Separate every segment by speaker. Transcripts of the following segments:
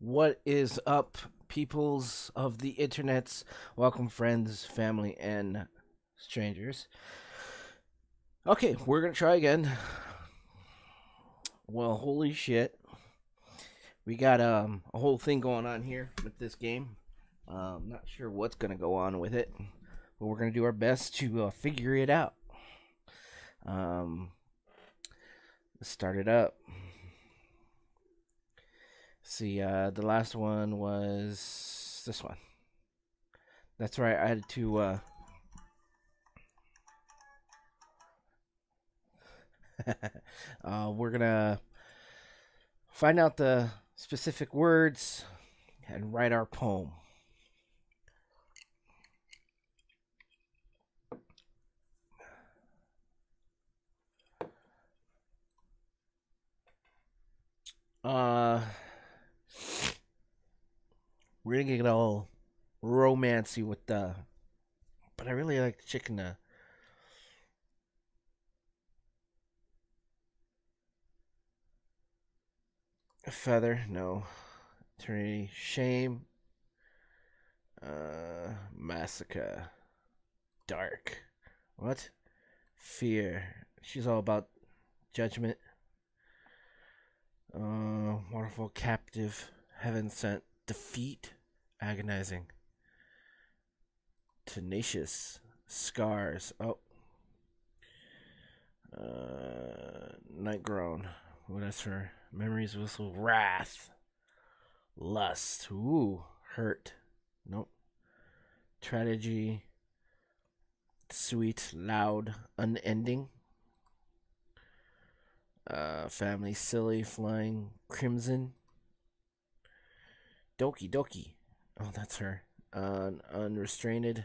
Speaker 1: What is up, peoples of the internets? Welcome, friends, family, and strangers. Okay, we're gonna try again. Well, holy shit, we got a whole thing going on here with this game. Not sure what's gonna go on with it, but we're gonna do our best to figure it out. Um, let's start it up. See, the last one was this one. That's right. I had to. We're gonna find out the specific words and write our poem. Uh, we're gonna get all romancy with the, but I really like the chicken. Feather, no. Eternity, shame. Massacre, dark. What? Fear. She's all about judgment. Wonderful, captive, heaven sent, defeat, agonizing, tenacious, scars. Oh, night groan. What is her? Memories whistle, wrath, lust. Ooh, hurt. Nope. Tragedy, sweet, loud, unending. Family, silly, flying, crimson. Doki Doki. Oh, that's her. Unrestrained.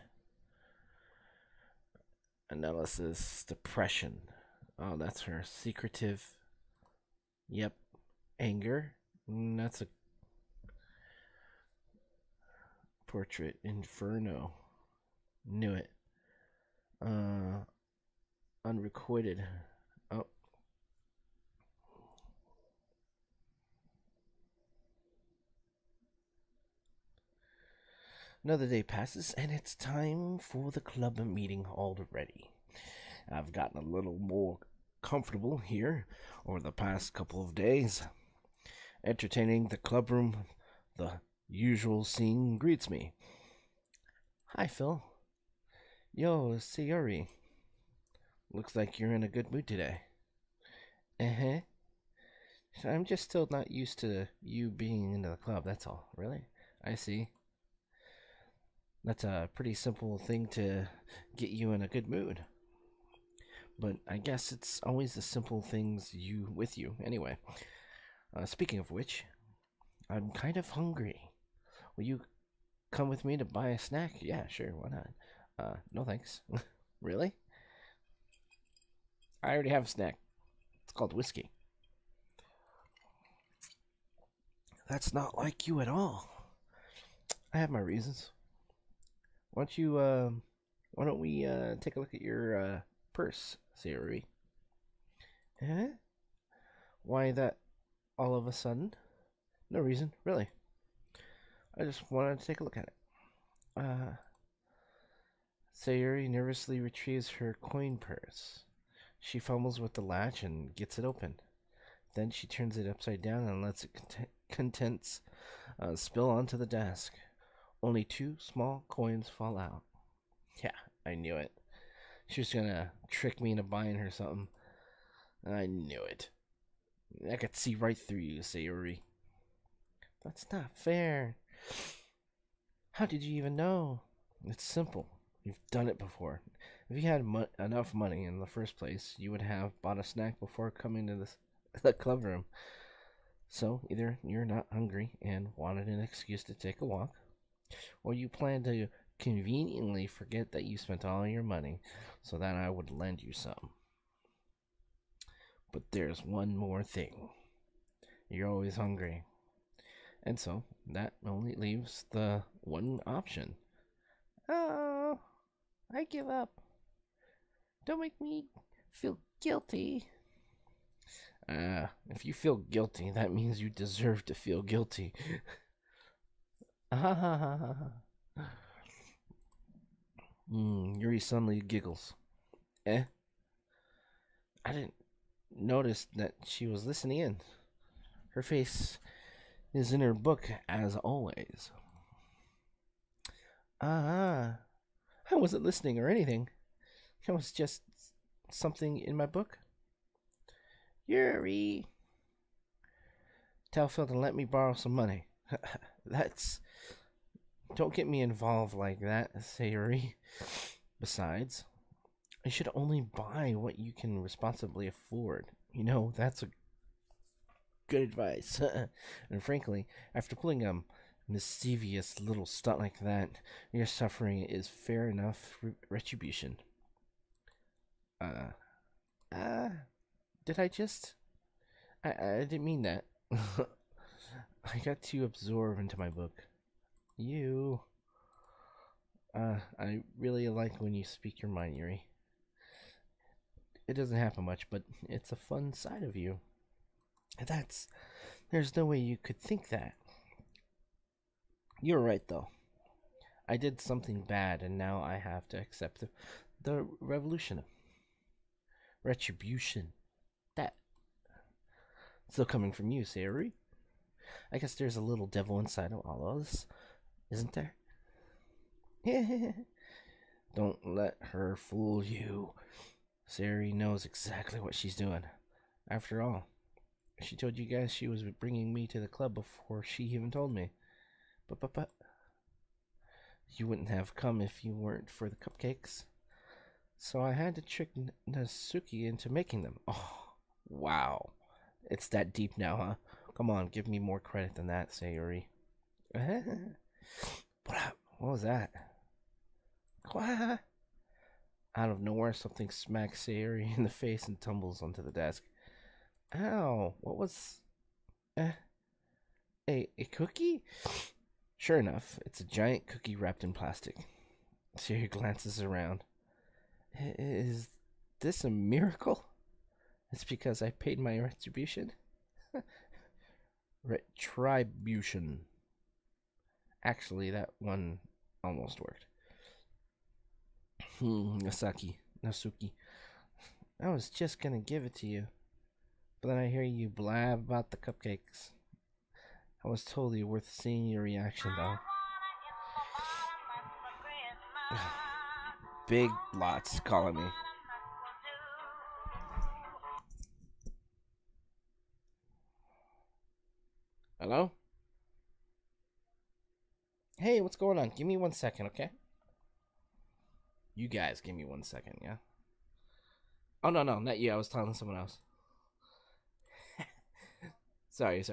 Speaker 1: Analysis, depression. Oh, that's her. Secretive. Yep. Anger. That's a portrait. Inferno. Knew it. Unrequited. Oh. Another day passes, and it's time for the club meeting already. I've gotten a little more comfortable here over the past couple of days. Entertaining the clubroom, the usual scene greets me. Hi, Phil. Yo, Sayori. Looks like you're in a good mood today. Uh-huh. I'm just still not used to you being into the club, that's all. Really? I see. That's a pretty simple thing to get you in a good mood. But I guess it's always the simple things with you. Anyway, speaking of which, I'm kind of hungry. Will you come with me to buy a snack? Yeah, sure, why not? No thanks. Really? I already have a snack. It's called whiskey. That's not like you at all. I have my reasons. Why don't you, why don't we, take a look at your, purse, Sayori? Huh? Why that all of a sudden? No reason, really. I just wanted to take a look at it. Sayuri nervously retrieves her coin purse. She fumbles with the latch and gets it open. Then she turns it upside down and lets it contents spill onto the desk. Only two small coins fall out. Yeah, I knew it. She was gonna trick me into buying her something. I knew it. I could see right through you, Sayuri. That's not fair. How did you even know? It's simple. You've done it before. If you had enough money in the first place, you would have bought a snack before coming to the club room. So either you're not hungry and wanted an excuse to take a walk, or you plan to conveniently forget that you spent all your money so that I would lend you some. But there's one more thing. You're always hungry. And so that only leaves the one option. Oh, I give up. Don't make me feel guilty. If you feel guilty, that means you deserve to feel guilty. Yuri suddenly giggles. Eh? I didn't notice that she was listening in. Her face is in her book as always. Ah, I wasn't listening or anything. It was just something in my book. Yuri, tell Phil to let me borrow some money. That's. Don't get me involved like that, Sayuri. Besides, you should only buy what you can responsibly afford. That's a good advice. And frankly, after pulling a mischievous little stunt like that, your suffering is fair enough retribution. Uh, uh, did I just? I didn't mean that. I got too absorbed into my book. You. I really like when you speak your mind, Yuri. It doesn't happen much, but it's a fun side of you. That's. There's no way you could think that. You're right, though. I did something bad, and now I have to accept the revolution. Retribution. That. Still coming from you, Sayuri. I guess there's a little devil inside of all of us, isn't there? Don't let her fool you. Sayuri knows exactly what she's doing. After all, she told you guys she was bringing me to the club before she even told me. But, you wouldn't have come if you weren't for the cupcakes. So I had to trick Nasuki into making them. Oh, wow. It's that deep now, huh? Come on, give me more credit than that, Sayuri. What was that? What? Out of nowhere, something smacks Sayuri in the face and tumbles onto the desk. Ow, what was... Uh, a cookie? Sure enough, it's a giant cookie wrapped in plastic. Sayuri glances around. Is this a miracle? It's because I paid my retribution? Retribution. Actually, that one almost worked. Nasuki. I was just gonna give it to you. But then I hear you blab about the cupcakes. I was totally worth seeing your reaction, though. Big Lots calling me. Hello? Hey, what's going on? Give me 1 second, okay? You guys, give me 1 second, yeah? Oh, no, not you. I was telling someone else. Sorry.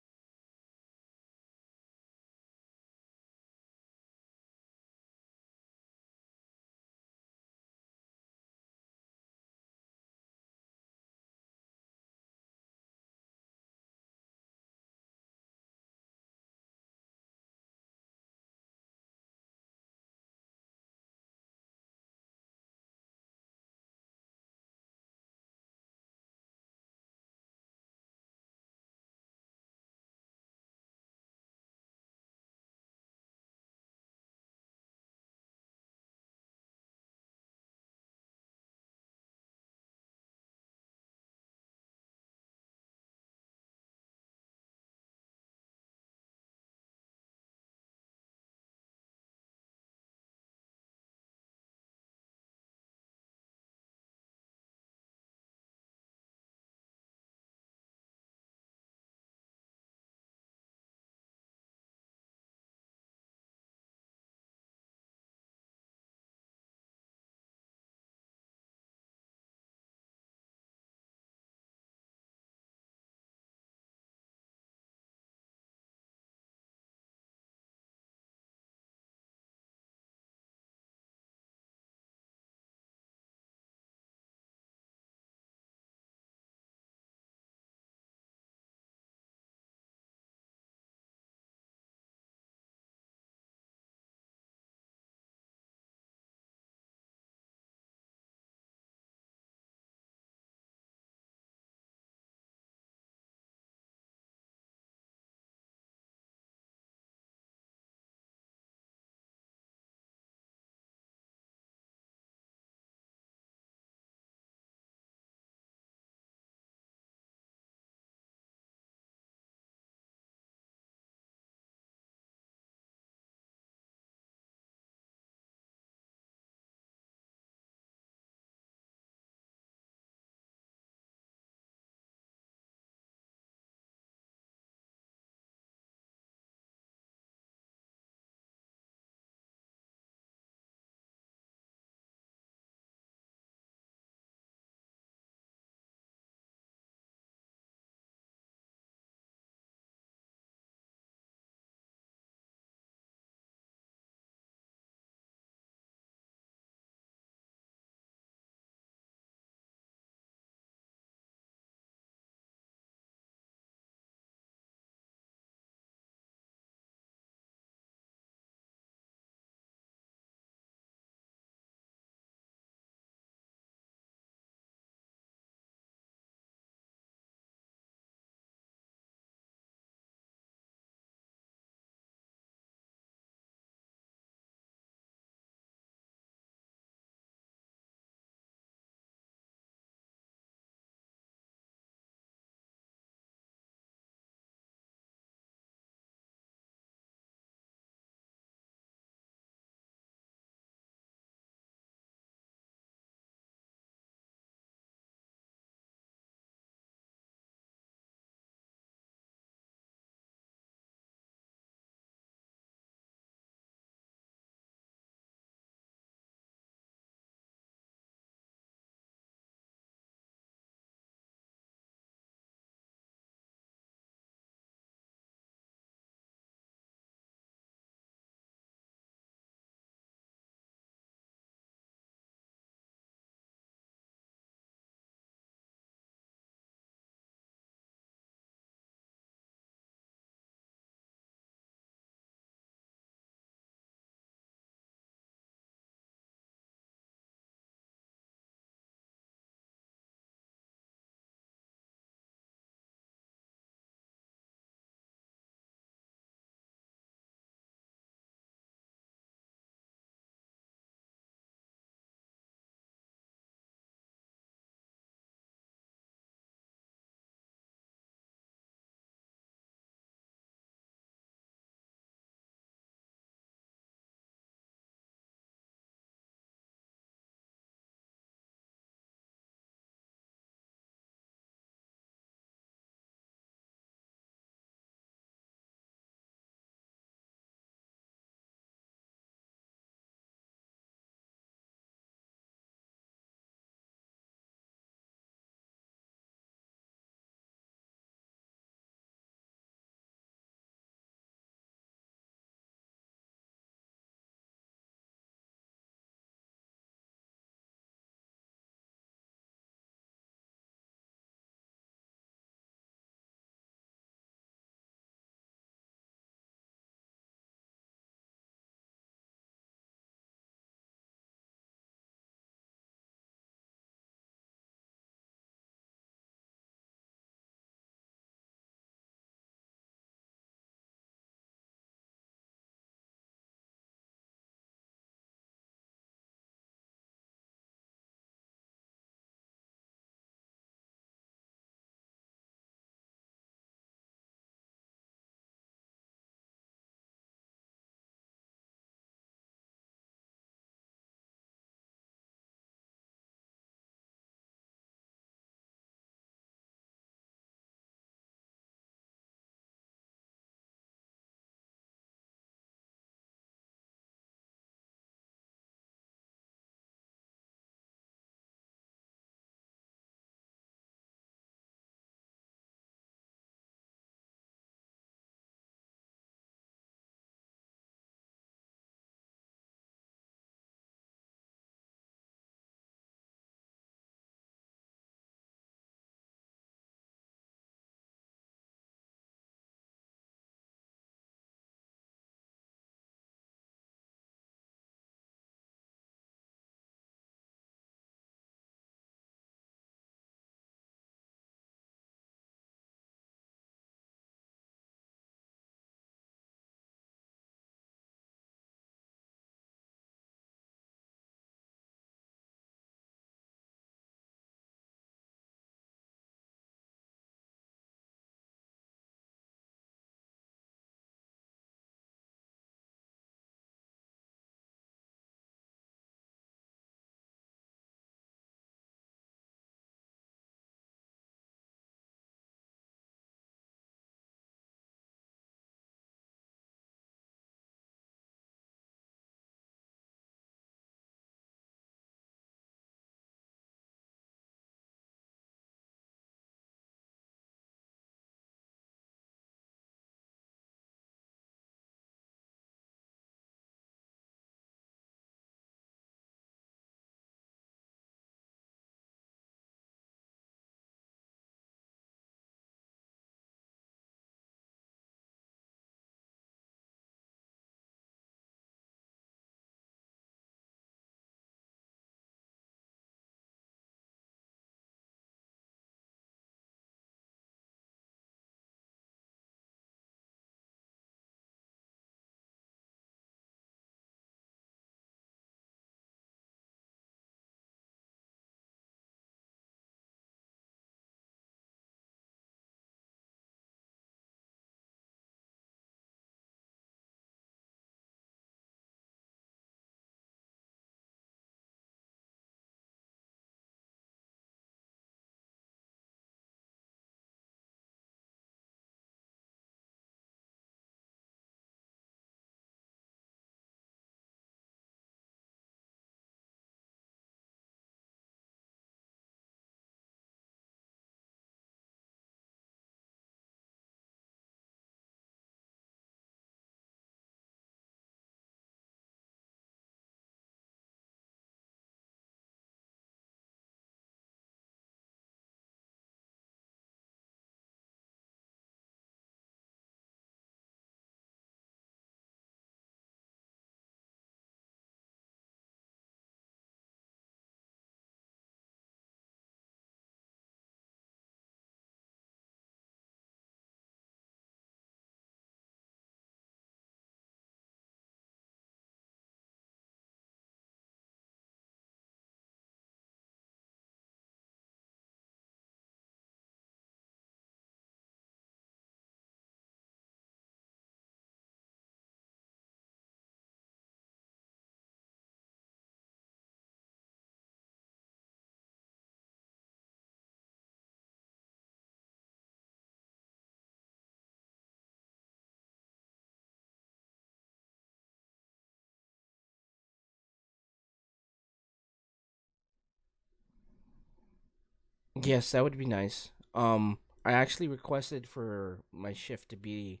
Speaker 1: Yes, that would be nice. I actually requested for my shift to be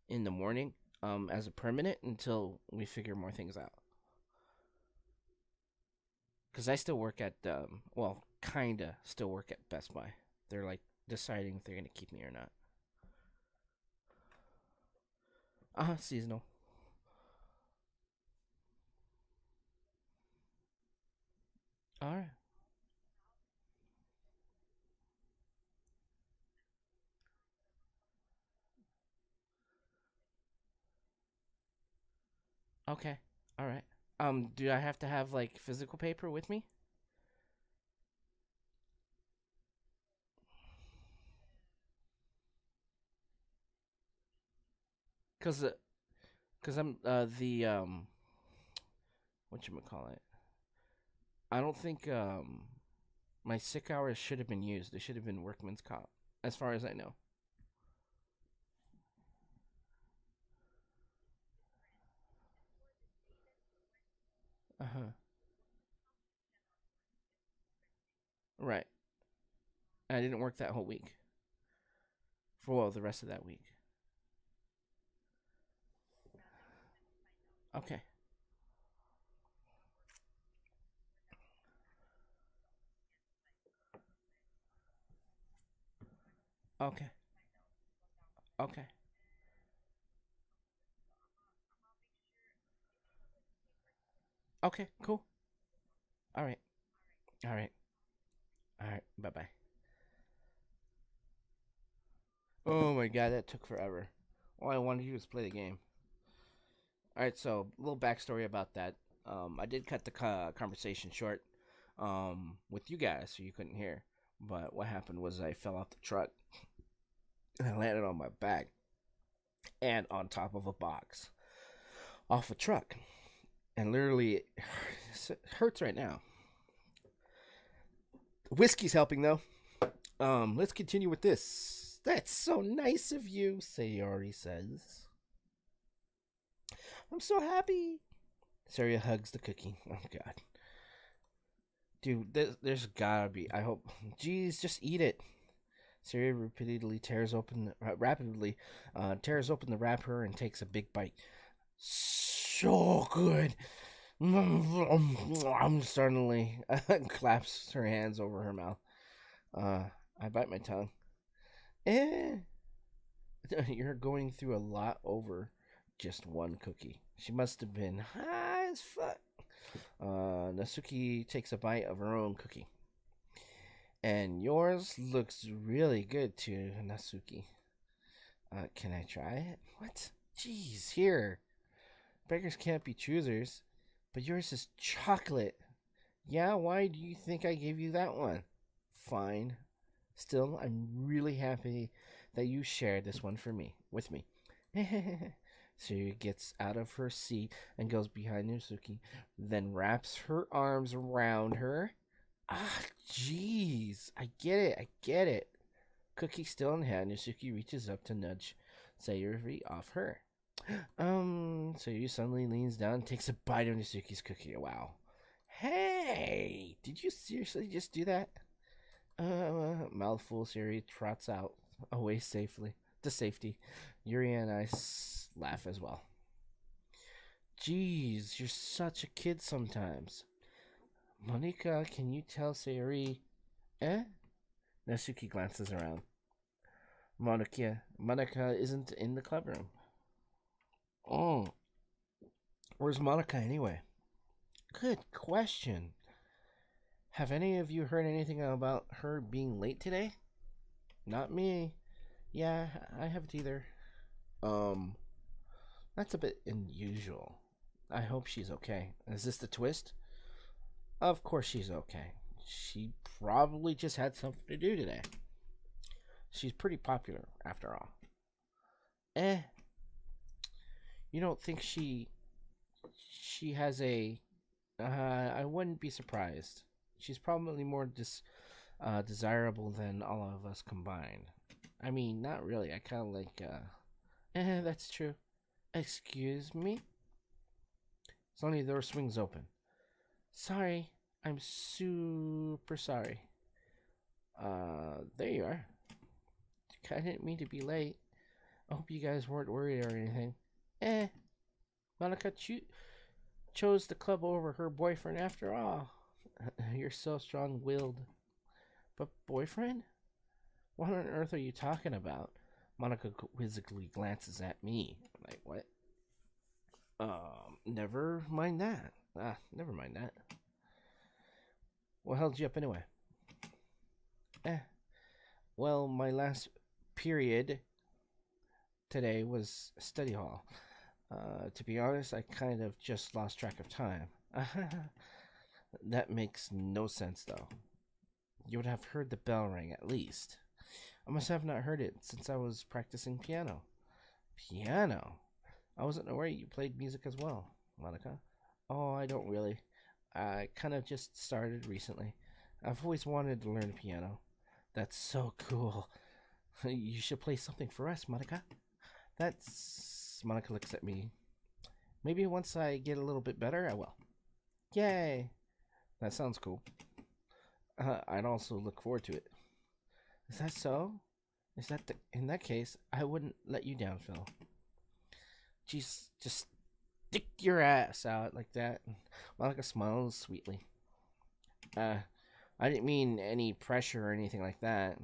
Speaker 1: in the morning, as a permanent until we figure more things out. Cause I still work at well, kinda still work at Best Buy. They're like deciding if they're gonna keep me or not. Seasonal. All right. Okay. All right. Do I have to have like physical paper with me? Cause, cause I'm the what you call it? I don't think my sick hours should have been used. They should have been workman's comp, as far as I know. Uh huh. Right. I didn't work that whole week. For well, the rest of that week. Okay. Okay. Okay. Okay. Cool. All right. All right. All right. Bye bye. Oh my god, that took forever. All I wanted to do was play the game. All right. So, a little backstory about that. I did cut the conversation short, with you guys, so you couldn't hear. But what happened was I fell off the truck and I landed on my back and on top of a box off a truck, and literally it hurts right now. Whiskey's helping though. Let's continue with this. That's so nice of you, Sayori says. I'm so happy. Saria hugs the cookie. Oh god. Dude, there's gotta be. I hope. Jeez, just eat it. Saria repeatedly tears open, rapidly, tears open the wrapper and takes a big bite. So good. Suddenly claps her hands over her mouth. Uh, I bite my tongue. Eh, you're going through a lot over just one cookie. She must have been high as fuck. Nasuki takes a bite of her own cookie. And yours looks really good too, Nasuki. Can I try it? What? Jeez, here. Beggars can't be choosers. But yours is chocolate. Yeah, why do you think I gave you that one? Fine. Still, I'm really happy that you shared this one for me with me. She gets out of her seat and goes behind Nusuki, then wraps her arms around her. Ah, jeez. I get it. I get it. Cookie still in hand, Nusuki reaches up to nudge Sayuri off her. Sayuri suddenly leans down and takes a bite of Nusuki's cookie. Wow. Hey, did you seriously just do that? Mouthful, Sayuri trots out away safely to safety. Yuri and I laugh as well. Jeez, you're such a kid sometimes. Monica, can you tell Sayuri? Eh? Nasuki glances around. Monica isn't in the club room. Oh, where's Monica anyway? Good question. Have any of you heard anything about her being late today? Not me. Yeah, I haven't either. Um, that's a bit unusual. I hope she's okay. Is this the twist? Of course she's okay. She probably just had something to do today. She's pretty popular, after all. Eh, you don't think she has a? I wouldn't be surprised. She's probably more desirable than all of us combined. I mean, not really. I kind of like. That's true. Excuse me. Suddenly, the door swings open. Sorry, I'm super sorry. There you are. I didn't mean to be late. I hope you guys weren't worried or anything. Monica chose the club over her boyfriend after all. You're so strong-willed. But boyfriend? What on earth are you talking about? Monica quizzically glances at me. I'm like, what? Never mind that. Never mind that. What held you up anyway? Well, my last period today was study hall. To be honest, I kind of just lost track of time. That makes no sense, though. You would have heard the bell ring at least. I must have not heard it since I was practicing piano. Piano? I wasn't aware you played music as well, Monica. Oh, I don't really. I kind of just started recently. I've always wanted to learn piano. That's so cool. You should play something for us, Monica. Monica looks at me. Maybe once I get a little bit better, I will. Yay! That sounds cool. I'd also look forward to it. Is that so? In that case, I wouldn't let you down, Phil. Jeez, just stick your ass out like that. Monica smiles sweetly. I didn't mean any pressure or anything like that.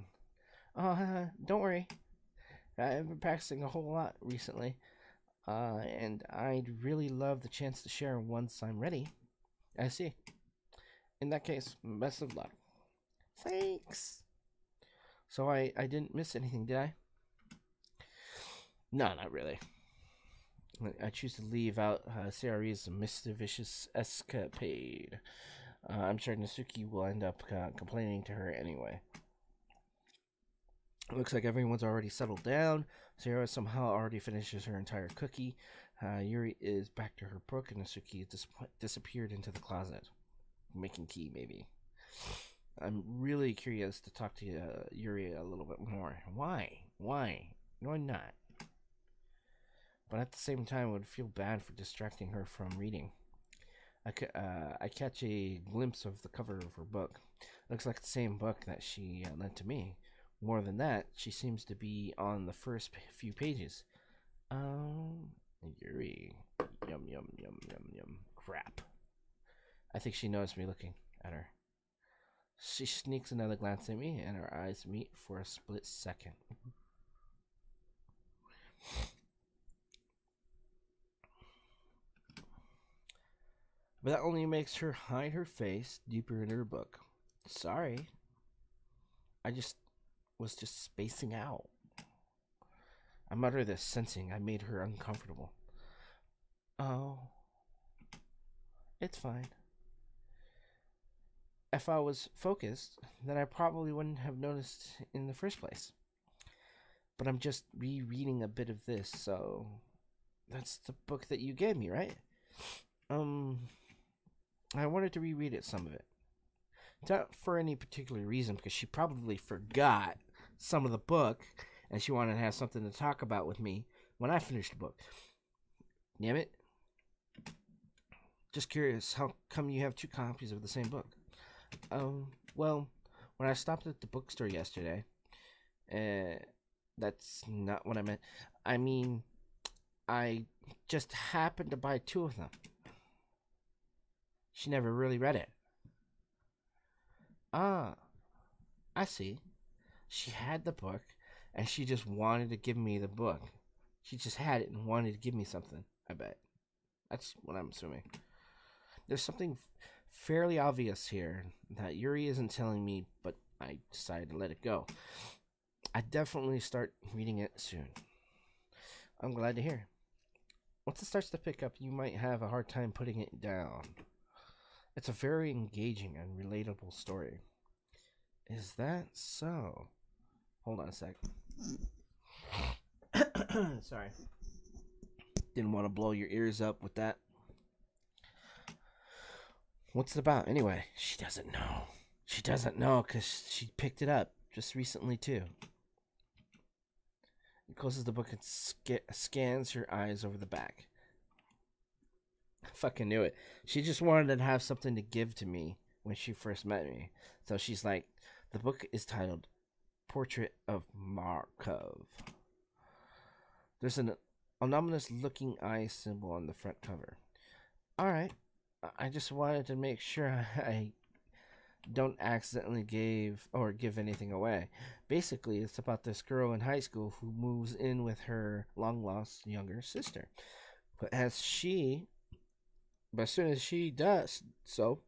Speaker 1: Oh, don't worry. I've been practicing a whole lot recently, and I'd really love the chance to share once I'm ready. I see. In that case, best of luck. Thanks. So I didn't miss anything, did I? No, not really. I choose to leave out Sayori's mischievous escapade. I'm sure Nasuki will end up complaining to her anyway. It looks like everyone's already settled down. Sayori somehow already finishes her entire cookie. Yuri is back to her book, and Nasuki disappeared into the closet. Making tea, maybe. I'm really curious to talk to Yuri a little bit more. Why? No, I'm not. But at the same time, I would feel bad for distracting her from reading. I catch a glimpse of the cover of her book. Looks like the same book that she lent to me. More than that, she seems to be on the first few pages. Yuri. Yum, yum, yum, yum, yum. Crap. I think she noticed me looking at her. She sneaks another glance at me, and our eyes meet for a split second. But that only makes her hide her face deeper in her book. Sorry. I was just spacing out. I mutter this, sensing I made her uncomfortable. Oh. It's fine. If I was focused, then I probably wouldn't have noticed in the first place. But I'm just rereading a bit of this, so that's the book that you gave me, right? I wanted to reread it, some of it. Not for any particular reason, because she probably forgot some of the book, and she wanted to have something to talk about with me when I finished the book. Damn it. Just curious, how come you have 2 copies of the same book? Well, when I stopped at the bookstore yesterday, that's not what I meant. I mean, I just happened to buy 2 of them. She never really read it. Ah, I see. She had the book, and she just wanted to give me the book. She just had it and wanted to give me something, I bet. That's what I'm assuming. There's something fairly obvious here that Yuri isn't telling me, but I decided to let it go. I definitely start reading it soon. I'm glad to hear. Once it starts to pick up, you might have a hard time putting it down. It's a very engaging and relatable story. Is that so? Hold on a sec. Sorry. Didn't want to blow your ears up with that. What's it about anyway? She doesn't know. She doesn't know because she picked it up just recently too. He closes the book and scans her eyes over the back. I fucking knew it. She just wanted to have something to give to me when she first met me. So she's like, The book is titled Portrait of Markov. There's an ominous looking eye symbol on the front cover. Alright, I just wanted to make sure I don't accidentally give anything away. Basically, it's about this girl in high school who moves in with her long lost younger sister. But as soon as she does so,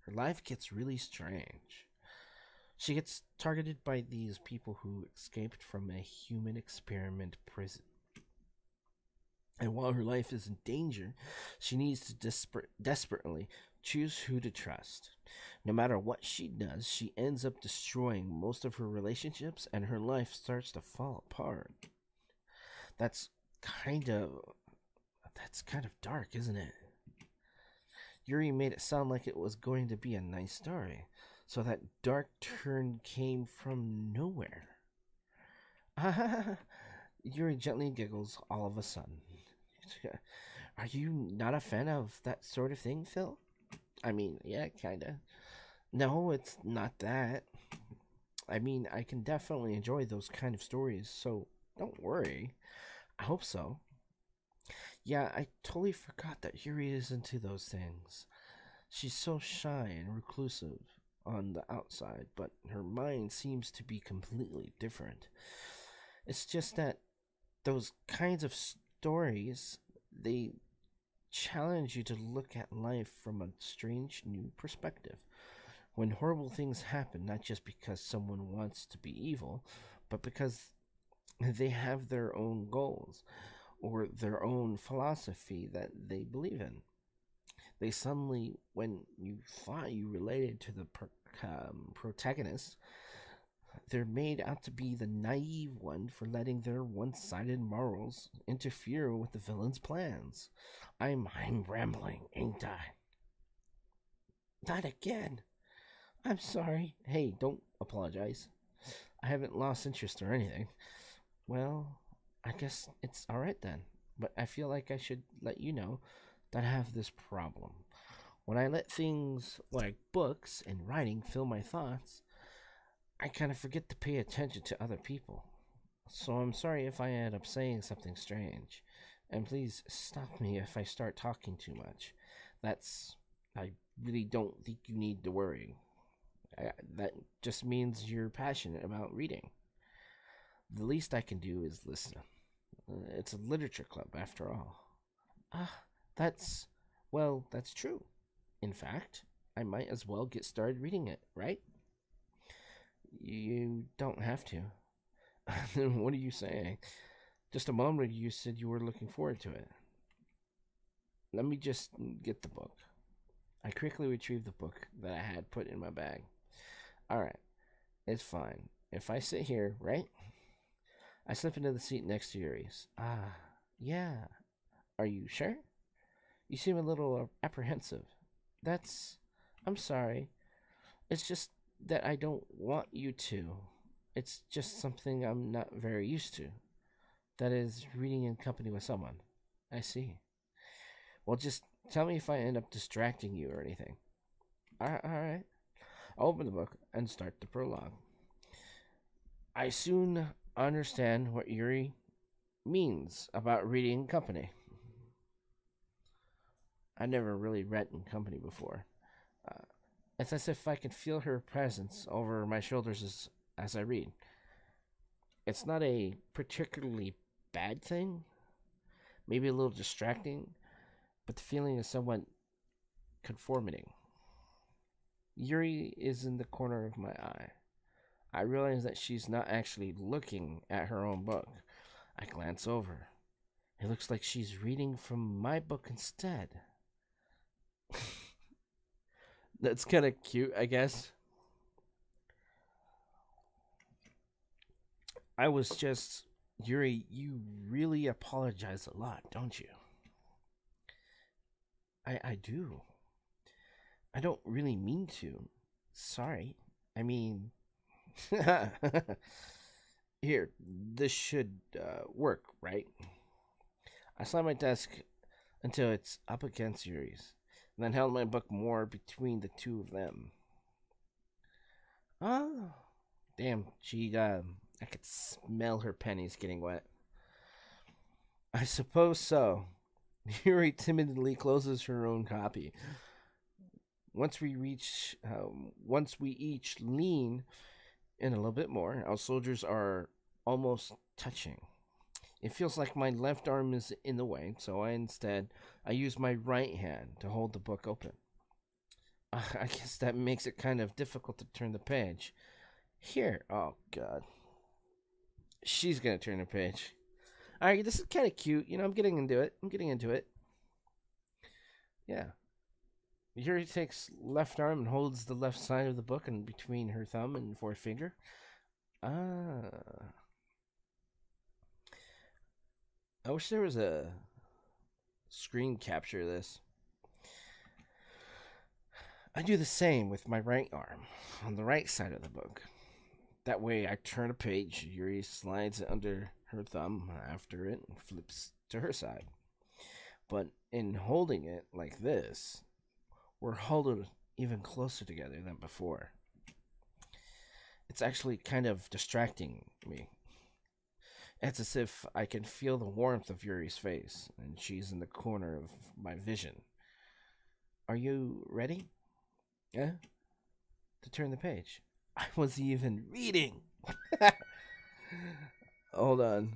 Speaker 1: her life gets really strange. She gets targeted by these people who escaped from a human experiment prison. And while her life is in danger, she needs to desperately choose who to trust. No matter what she does, she ends up destroying most of her relationships and her life starts to fall apart. That's kind of that's kind of dark, isn't it? Yuri made it sound like it was going to be a nice story, so that dark turn came from nowhere. Yuri gently giggles all of a sudden. Are you not a fan of that sort of thing, Phil? I mean, yeah, kinda. No, it's not that. I mean, I can definitely enjoy those kind of stories, so don't worry. I hope so. Yeah, I totally forgot that Yuri is into those things. She's so shy and reclusive on the outside, but her mind seems to be completely different. It's just that those kinds of stories, they challenge you to look at life from a strange new perspective. When horrible things happen, not just because someone wants to be evil, but because they have their own goals or their own philosophy that they believe in. They suddenly, when you thought you related to the protagonist, they're made out to be the naive one for letting their one-sided morals interfere with the villain's plans. I'm rambling, ain't I? Not again. I'm sorry. Hey, don't apologize. I haven't lost interest or anything. Well, I guess it's alright then. But I feel like I should let you know that I have this problem. When I let things like books and writing fill my thoughts, I kind of forget to pay attention to other people. So I'm sorry if I end up saying something strange. And please stop me if I start talking too much. I really don't think you need to worry. That just means you're passionate about reading. The least I can do is listen. It's a literature club, after all. Ah, that's, that's true. In fact, I might as well get started reading it, right? You don't have to. What are you saying? Just a moment ago you said you were looking forward to it. Let me just get the book. I quickly retrieved the book that I had put in my bag. Alright, it's fine. If I sit here, right? I slip into the seat next to Yuri's. Ah, yeah. Are you sure? You seem a little apprehensive. I'm sorry. It's just that I don't want you to. It's just something I'm not very used to. That is, reading in company with someone. I see. Well, just tell me if I end up distracting you or anything. Alright. I'll open the book and start the prologue. I soon understand what Yuri means about reading in company. I never really read in company before. It's as if I can feel her presence over my shoulders as I read. It's not a particularly bad thing, maybe a little distracting, but the feeling is somewhat conforming. Yuri is in the corner of my eye. I realize that she's not actually looking at her own book. I glance over. It looks like she's reading from my book instead. That's kind of cute, I guess. I was just... Yuri, you really apologize a lot, don't you? I do. I don't really mean to. Sorry. I mean... Here, this should work, right? I slammed my desk until it's up against Yuri's, and then held my book more between the two of them. Oh, damn. I could smell her pennies getting wet. I suppose so. Yuri timidly closes her own copy. Once we each lean in a little bit more, our soldiers are almost touching. It feels like my left arm is in the way, so I use my right hand to hold the book open. I guess that makes it kind of difficult to turn the page. Here, oh god, she's gonna turn the page. All right, this is kind of cute. I'm getting into it. Yeah. Yuri takes left arm and holds the left side of the book in between her thumb and forefinger. Ah. I wish there was a screen capture of this. I do the same with my right arm on the right side of the book. That way, I turn a page, Yuri slides it under her thumb after it and flips to her side. But in holding it like this, we're huddled even closer together than before. It's actually kind of distracting me. It's as if I can feel the warmth of Yuri's face, and she's in the corner of my vision. Are you ready? Yeah? To turn the page. I was even reading. Hold on.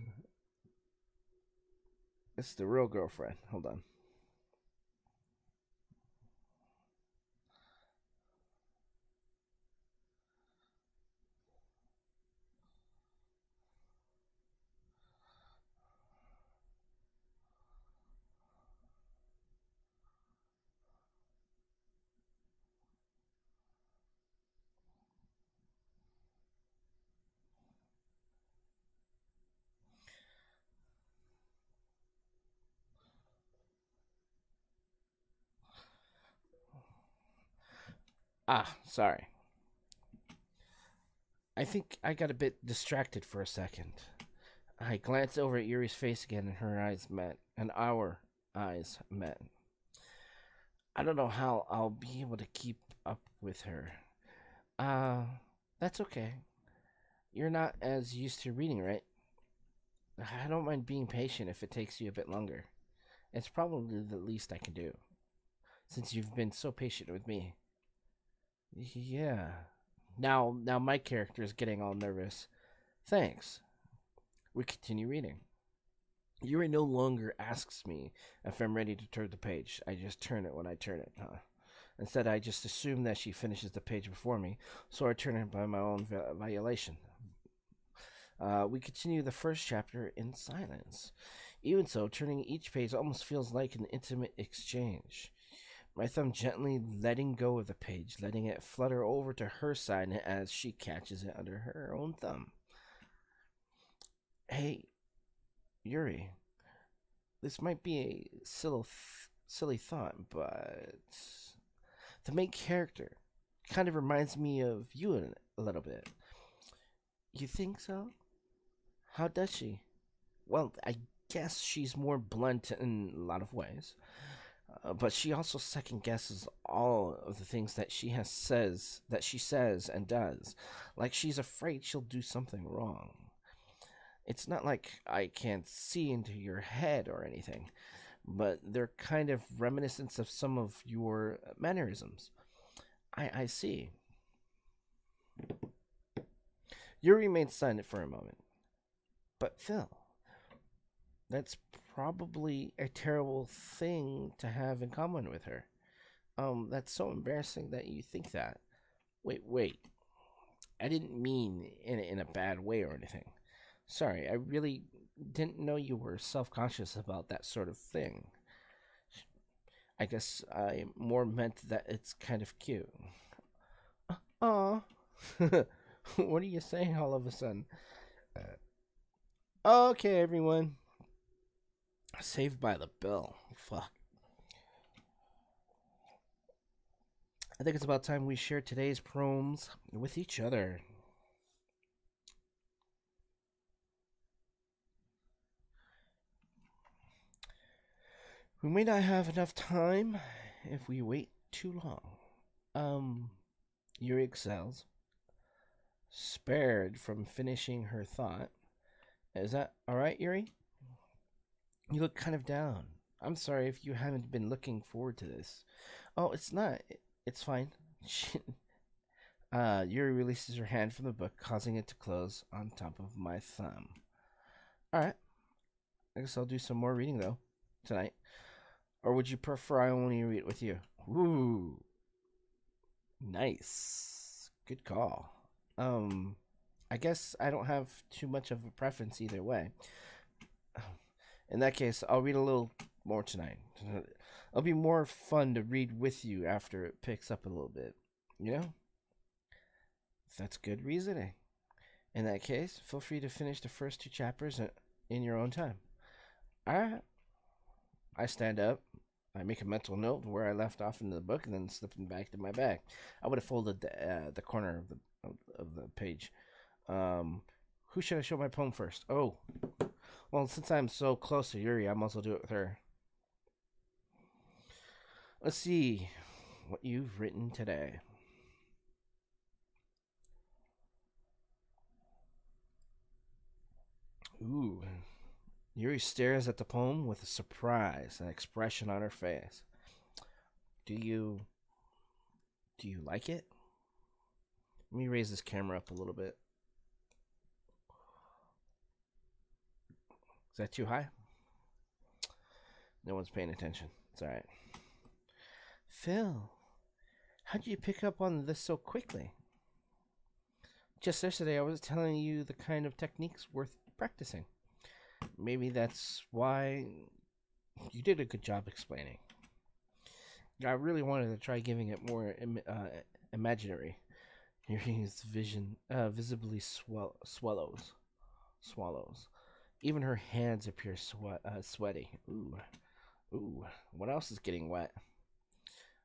Speaker 1: It's the real girlfriend. Hold on. Sorry. I think I got a bit distracted for a second. I glanced over at Yuri's face again, and her eyes met, and our eyes met. I don't know how I'll be able to keep up with her. Uh, that's okay. You're not as used to reading, right? I don't mind being patient if it takes you a bit longer. It's probably the least I can do, since you've been so patient with me. Yeah. Now my character is getting all nervous. Thanks. We continue reading. Yuri no longer asks me if I'm ready to turn the page. I just turn it when I turn it, huh? Instead, I just assume that she finishes the page before me, so I turn it by my own violation. We continue the first chapter in silence. Even so, turning each page almost feels like an intimate exchange. My thumb gently letting go of the page, letting it flutter over to her side as she catches it under her own thumb. Hey, Yuri, this might be a silly thought, but the main character kind of reminds me of you a little bit. You think so? How does she? Well, I guess she's more blunt in a lot of ways, but she also second guesses all of the things that she says and does, like she's afraid she'll do something wrong. It's not like I can't see into your head or anything, but they're kind of reminiscent of some of your mannerisms. I see. You remained silent for a moment. But Phil, that's probably a terrible thing to have in common with her. That's so embarrassing that you think that. Wait. I didn't mean in a bad way or anything. Sorry, I really didn't know you were self conscious about that sort of thing. I guess I more meant that it's kind of cute. Aw. What are you saying all of a sudden? Okay, everyone. Saved by the bell. Fuck. I think it's about time we share today's proms with each other. We may not have enough time if we wait too long. Yuri excels. spared from finishing her thought. Is that alright, Yuri? You look kind of down. I'm sorry if you haven't been looking forward to this. Oh, it's not. It's fine. Yuri releases her hand from the book, causing it to close on top of my thumb. Alright. I guess I'll do some more reading, though, tonight. Or would you prefer I only read it with you? Ooh. Nice. Good call. I guess I don't have too much of a preference either way. In that case, I'll read a little more tonight. It'll be more fun to read with you after it picks up a little bit. You know? That's good reasoning. In that case, feel free to finish the first 2 chapters in your own time. Alright. I stand up. I make a mental note where I left off in the book and then slip it back to my bag. I would have folded the corner of the page. Who should I show my poem first? Oh. Well, since I'm so close to Yuri, I might as well do it with her. Let's see what you've written today. Ooh. Yuri stares at the poem with a surprise, an expression on her face. Do you like it? Let me raise this camera up a little bit. Is that too high? No one's paying attention. It's alright. Phil, how'd you pick up on this so quickly? Just yesterday I was telling you the kind of techniques worth practicing. Maybe that's why you did a good job explaining. I really wanted to try giving it more imaginary. Yuri's vision visibly swallows. Even her hands appear sweaty. Ooh. What else is getting wet?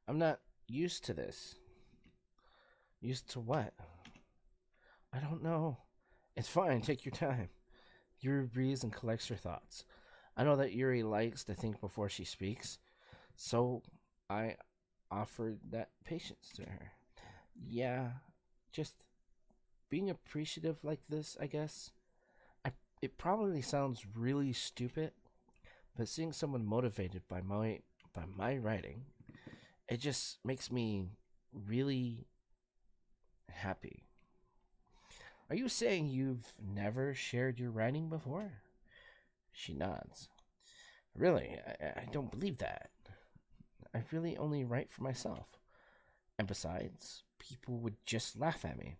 Speaker 1: I'm not used to this. Used to what? I don't know. It's fine. Take your time. Yuri breathes and collects her thoughts. I know that Yuri likes to think before she speaks, so I offered that patience to her. Yeah, just being appreciative like this, I guess. It probably sounds really stupid, but seeing someone motivated by my writing, it just makes me really happy. Are you saying you've never shared your writing before? She nods. Really, I don't believe that. I really only write for myself. And besides, people would just laugh at me.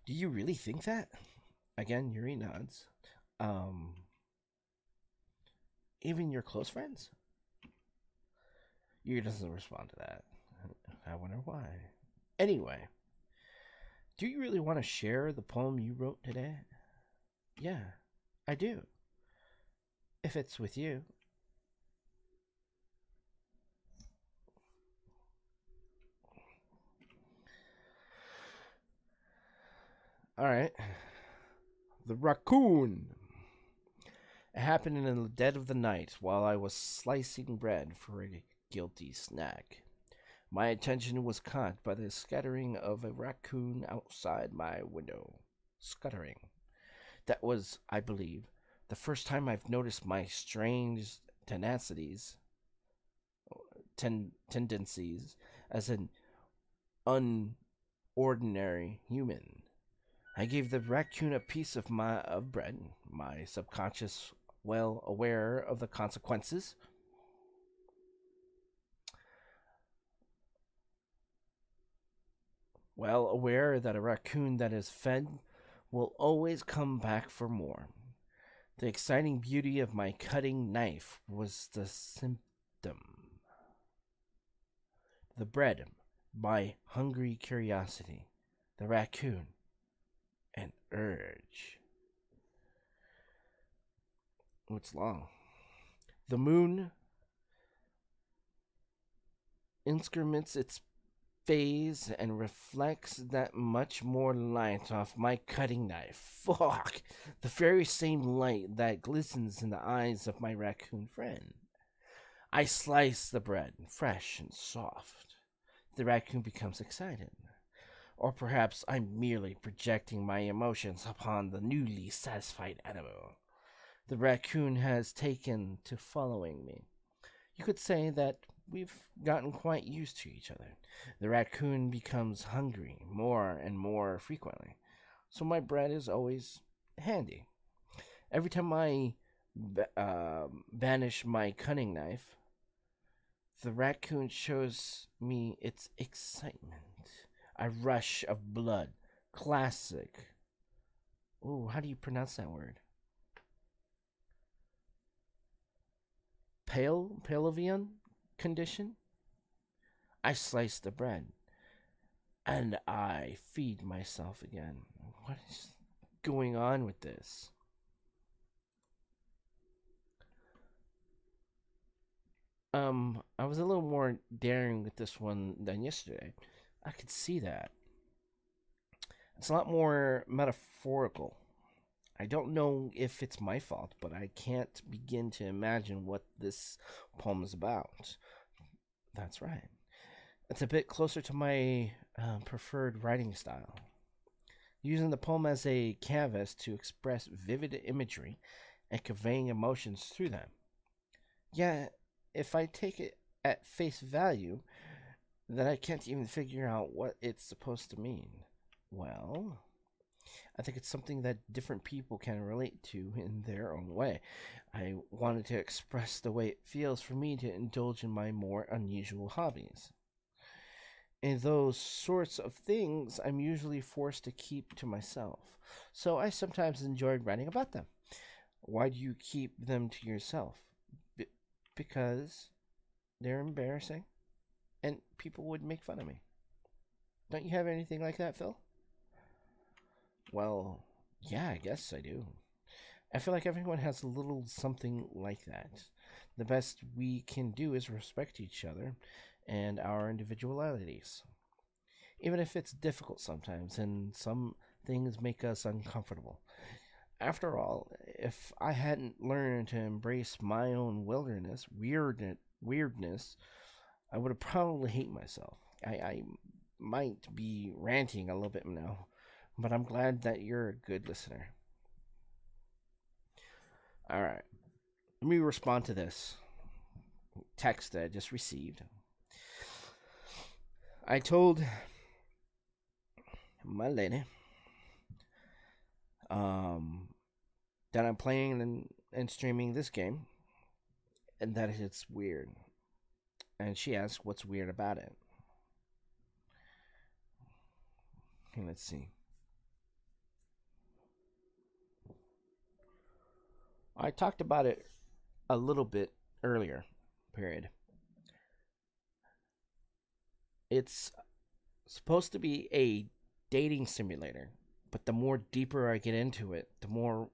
Speaker 1: Do you really think that? Again, Yuri nods. Even your close friends? Yuri doesn't respond to that. I wonder why. Anyway, do you really want to share the poem you wrote today? Yeah, I do. If it's with you. Alright. The Raccoon. It happened in the dead of the night while I was slicing bread for a guilty snack. My attention was caught by the scattering of a raccoon outside my window. Scuttering. That was, I believe, the first time I've noticed my strange tendencies as an unordinary human. I gave the raccoon a piece of bread, my subconscious well aware of the consequences. Well aware that a raccoon that is fed will always come back for more. The exciting beauty of my cutting knife was the symptom. The bread, my hungry curiosity. The raccoon, an urge. Oh, it's long. The moon increments its phase and reflects that much more light off my cutting knife. Fuck! The very same light that glistens in the eyes of my raccoon friend. I slice the bread, fresh and soft. The raccoon becomes excited. Or perhaps I'm merely projecting my emotions upon the newly satisfied animal. The raccoon has taken to following me. You could say that we've gotten quite used to each other. The raccoon becomes hungry more and more frequently, so my bread is always handy. Every time I banish my cutting knife, the raccoon shows me its excitement. A rush of blood. Classic. Oh, how do you pronounce that word? Palavian condition? I slice the bread and I feed myself again. What is going on with this? I was a little more daring with this one than yesterday. I could see that. It's a lot more metaphorical. I don't know if it's my fault, but I can't begin to imagine what this poem is about. That's right. It's a bit closer to my preferred writing style, using the poem as a canvas to express vivid imagery and conveying emotions through them. Yet, if I take it at face value, then I can't even figure out what it's supposed to mean. Well, I think it's something that different people can relate to in their own way. I wanted to express the way it feels for me to indulge in my more unusual hobbies. And those sorts of things I'm usually forced to keep to myself. So I sometimes enjoyed writing about them. Why do you keep them to yourself? B- because they're embarrassing and people would make fun of me. Don't you have anything like that, Phil? Well, yeah, I guess I do. I feel like everyone has a little something like that. The best we can do is respect each other and our individualities, even if it's difficult sometimes and some things make us uncomfortable. After all, if I hadn't learned to embrace my own weirdness, I would have probably hate myself. I might be ranting a little bit now, but I'm glad that you're a good listener. All right, let me respond to this text that I just received. I told my lady um, that I'm playing and streaming this game and that it's weird. And she asked, what's weird about it? Okay, let's see. I talked about it a little bit earlier, period. It's supposed to be a dating simulator, but the more deeper I get into it, the more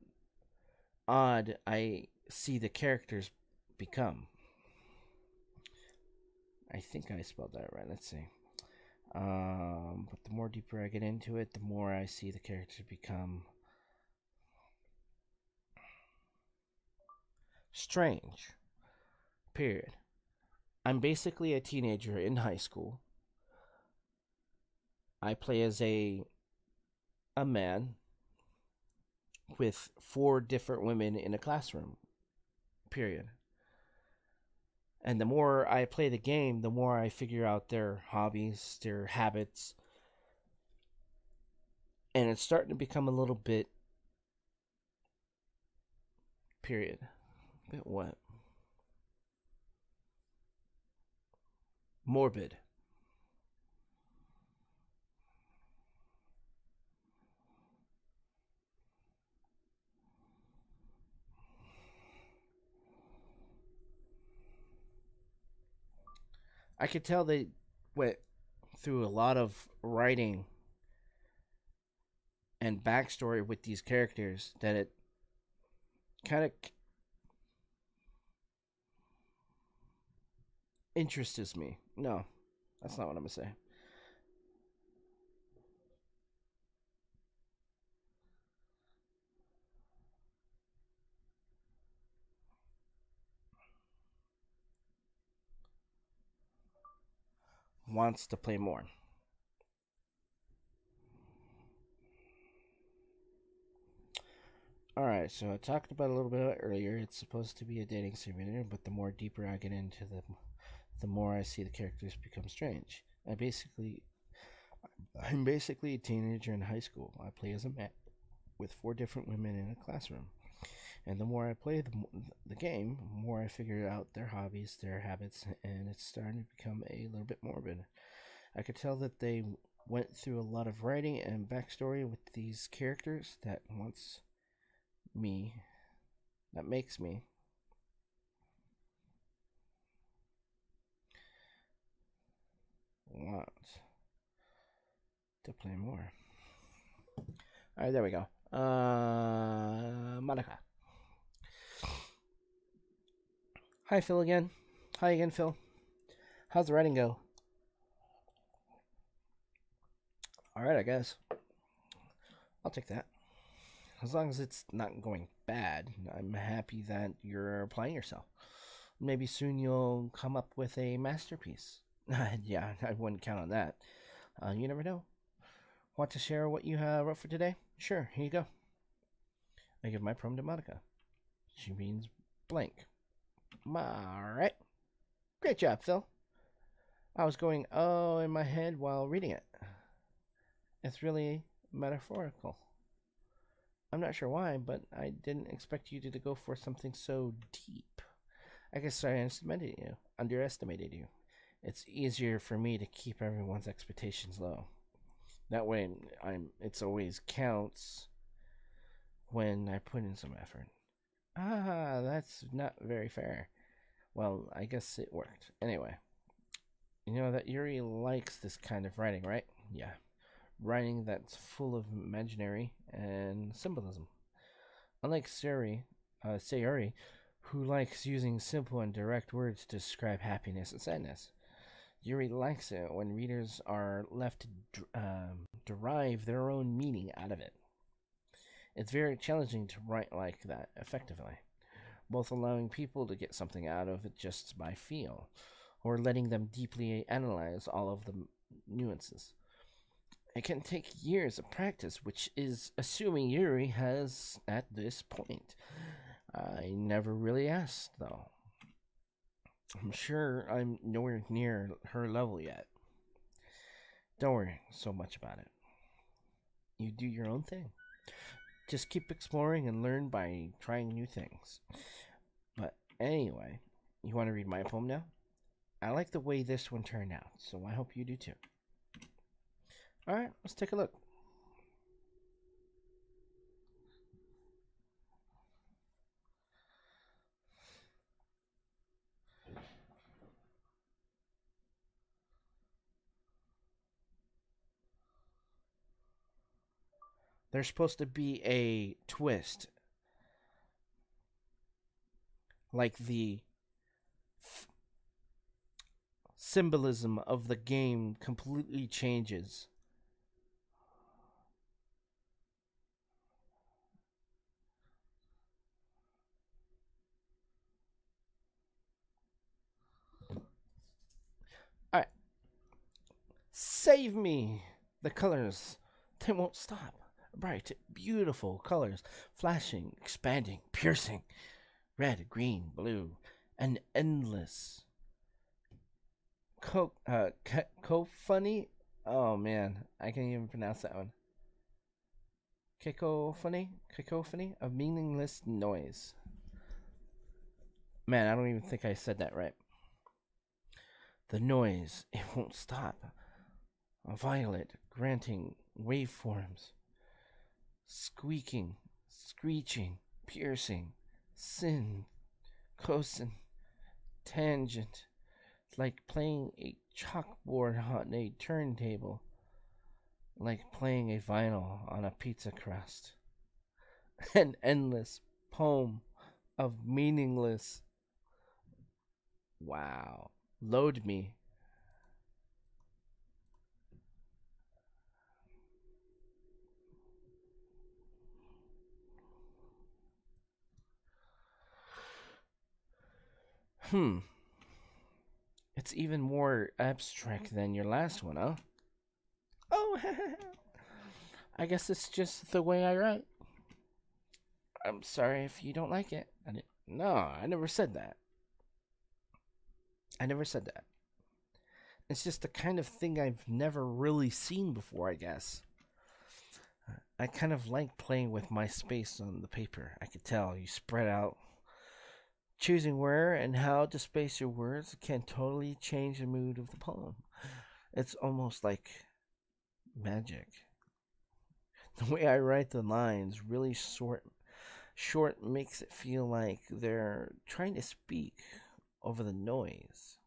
Speaker 1: odd I see the characters become. I think I spelled that right. Let's see. But the more deeper I get into it, the more I see the characters become strange. Period. I'm basically a teenager in high school. I play as a man with four different women in a classroom. Period. And the more I play the game, the more I figure out their hobbies, their habits, and it's starting to become a little bit period. Bit what? Morbid. I could tell they went through a lot of writing and backstory with these characters that it kind of interests me. No, that's not what I'm gonna say. Wants to play more. Alright, so I talked about it a little bit earlier. It's supposed to be a dating simulator, but the more deeper I get into the more I see the characters become strange. I'm basically a teenager in high school. I play as a man with four different women in a classroom. And the more I play the game, the more I figure out their hobbies, their habits, and it's starting to become a little bit morbid. I could tell that they went through a lot of writing and backstory with these characters me, that makes me want to play more. Alright, there we go. Monica. Hi, Phil again. Hi again, Phil. How's the writing go? Alright, I guess. I'll take that. As long as it's not going bad, I'm happy that you're applying yourself. Maybe soon you'll come up with a masterpiece. Yeah, I wouldn't count on that. You never know. Want to share what you wrote for today? Sure, here you go. I give my poem to Monica. She means blank. Alright. Great job, Phil. I was going oh in my head while reading it. It's really metaphorical. I'm not sure why, but I didn't expect you to go for something so deep. I guess I underestimated you. It's easier for me to keep everyone's expectations low. That way, it's always counts when I put in some effort. Ah, that's not very fair. Well, I guess it worked. Anyway, you know that Yuri likes this kind of writing, right? Yeah. Writing that's full of imaginary and symbolism. Unlike Sayuri, who likes using simple and direct words to describe happiness and sadness. Yuri likes it when readers are left to derive their own meaning out of it. It's very challenging to write like that effectively, both allowing people to get something out of it just by feel, or letting them deeply analyze all of the nuances. It can take years of practice, which is assuming Yuri has at this point. I never really asked, though. I'm sure I'm nowhere near her level yet. Don't worry so much about it. You do your own thing. Just keep exploring and learn by trying new things. But anyway, you want to read my poem now? I like the way this one turned out, so I hope you do too. Alright, let's take a look. There's supposed to be a twist. Like the symbolism of the game completely changes. Alright. Save me! The colors, they won't stop. Bright, beautiful colors, flashing, expanding, piercing. Red, green, blue, and endless. Funny? Oh man, I can't even pronounce that one. Cacophony of meaningless noise. Man, I don't even think I said that right. The noise, it won't stop. A violet, granting waveforms. Squeaking, screeching, piercing, sin, cosine, tangent, like playing a chalkboard on a turntable, like playing a vinyl on a pizza crust. An endless poem of meaningless. Wow. Load me. It's even more abstract than your last one, huh? Oh, I guess it's just the way I write. I'm sorry if you don't like it. No, I never said that. I never said that. It's just the kind of thing I've never really seen before, I guess. I kind of like playing with my space on the paper. I could tell you spread out. Choosing where and how to space your words can totally change the mood of the poem. It's almost like magic. The way I write the lines really short makes it feel like they're trying to speak over the noise.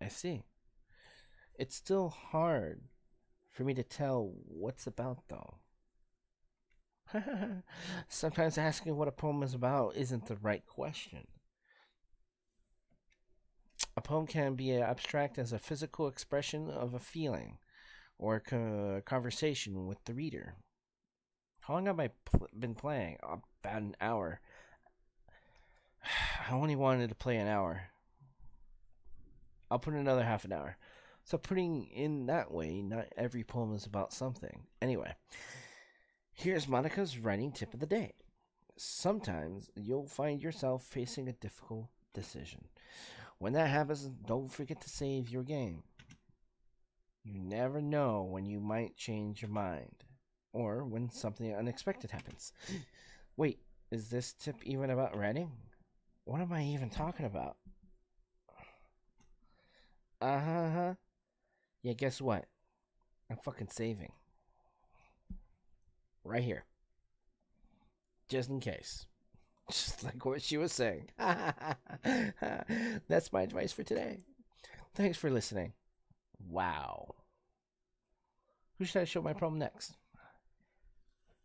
Speaker 1: I see. It's still hard for me to tell what's about, though. Sometimes asking what a poem is about isn't the right question. A poem can be abstract as a physical expression of a feeling or a conversation with the reader. How long have I been playing? About an hour. I only wanted to play an hour. I'll put another half an hour. So putting in that way, not every poem is about something. Anyway, here's Monica's writing tip of the day. Sometimes you'll find yourself facing a difficult decision. When that happens, don't forget to save your game. You never know when you might change your mind or when something unexpected happens. Wait, is this tip even about writing? What am I even talking about? Uh-huh. Yeah, guess what? I'm fucking saving. Right here. Just in case. Just like what she was saying. That's my advice for today. Thanks for listening. Wow. Who should I show my poem next?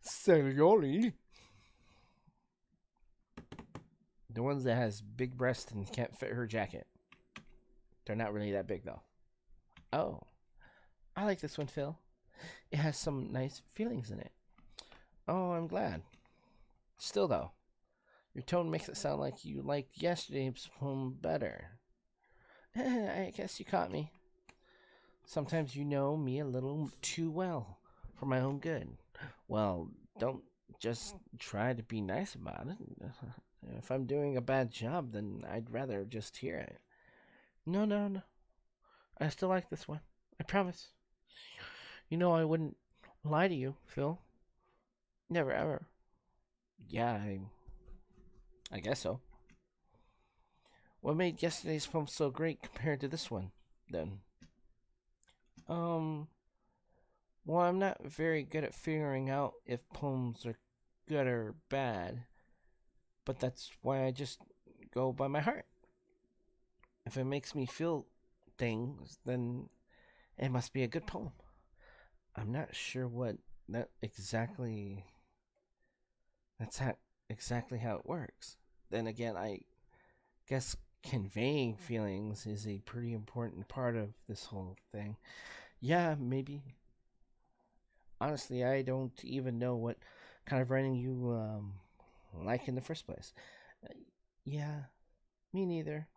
Speaker 1: Serioli. The ones that has big breasts and can't fit her jacket. They're not really that big though. Oh, I like this one, Phil. It has some nice feelings in it. Oh, I'm glad. Still though, your tone makes it sound like you liked yesterday's poem better. I guess you caught me. Sometimes you know me a little too well for my own good. Well, don't just try to be nice about it. If I'm doing a bad job, then I'd rather just hear it. No. I still like this one. I promise. You know I wouldn't lie to you, Phil. Never ever. Yeah, I guess so. What made yesterday's poem so great compared to this one, then? Um, well, I'm not very good at figuring out if poems are good or bad, but that's why I just go by my heart. If it makes me feel things, then it must be a good poem. I'm not sure what that exactly. Exactly how it works. Then again, I guess conveying feelings is a pretty important part of this whole thing. Yeah, maybe. Honestly, I don't even know what kind of writing you like in the first place. Uh, yeah, me neither.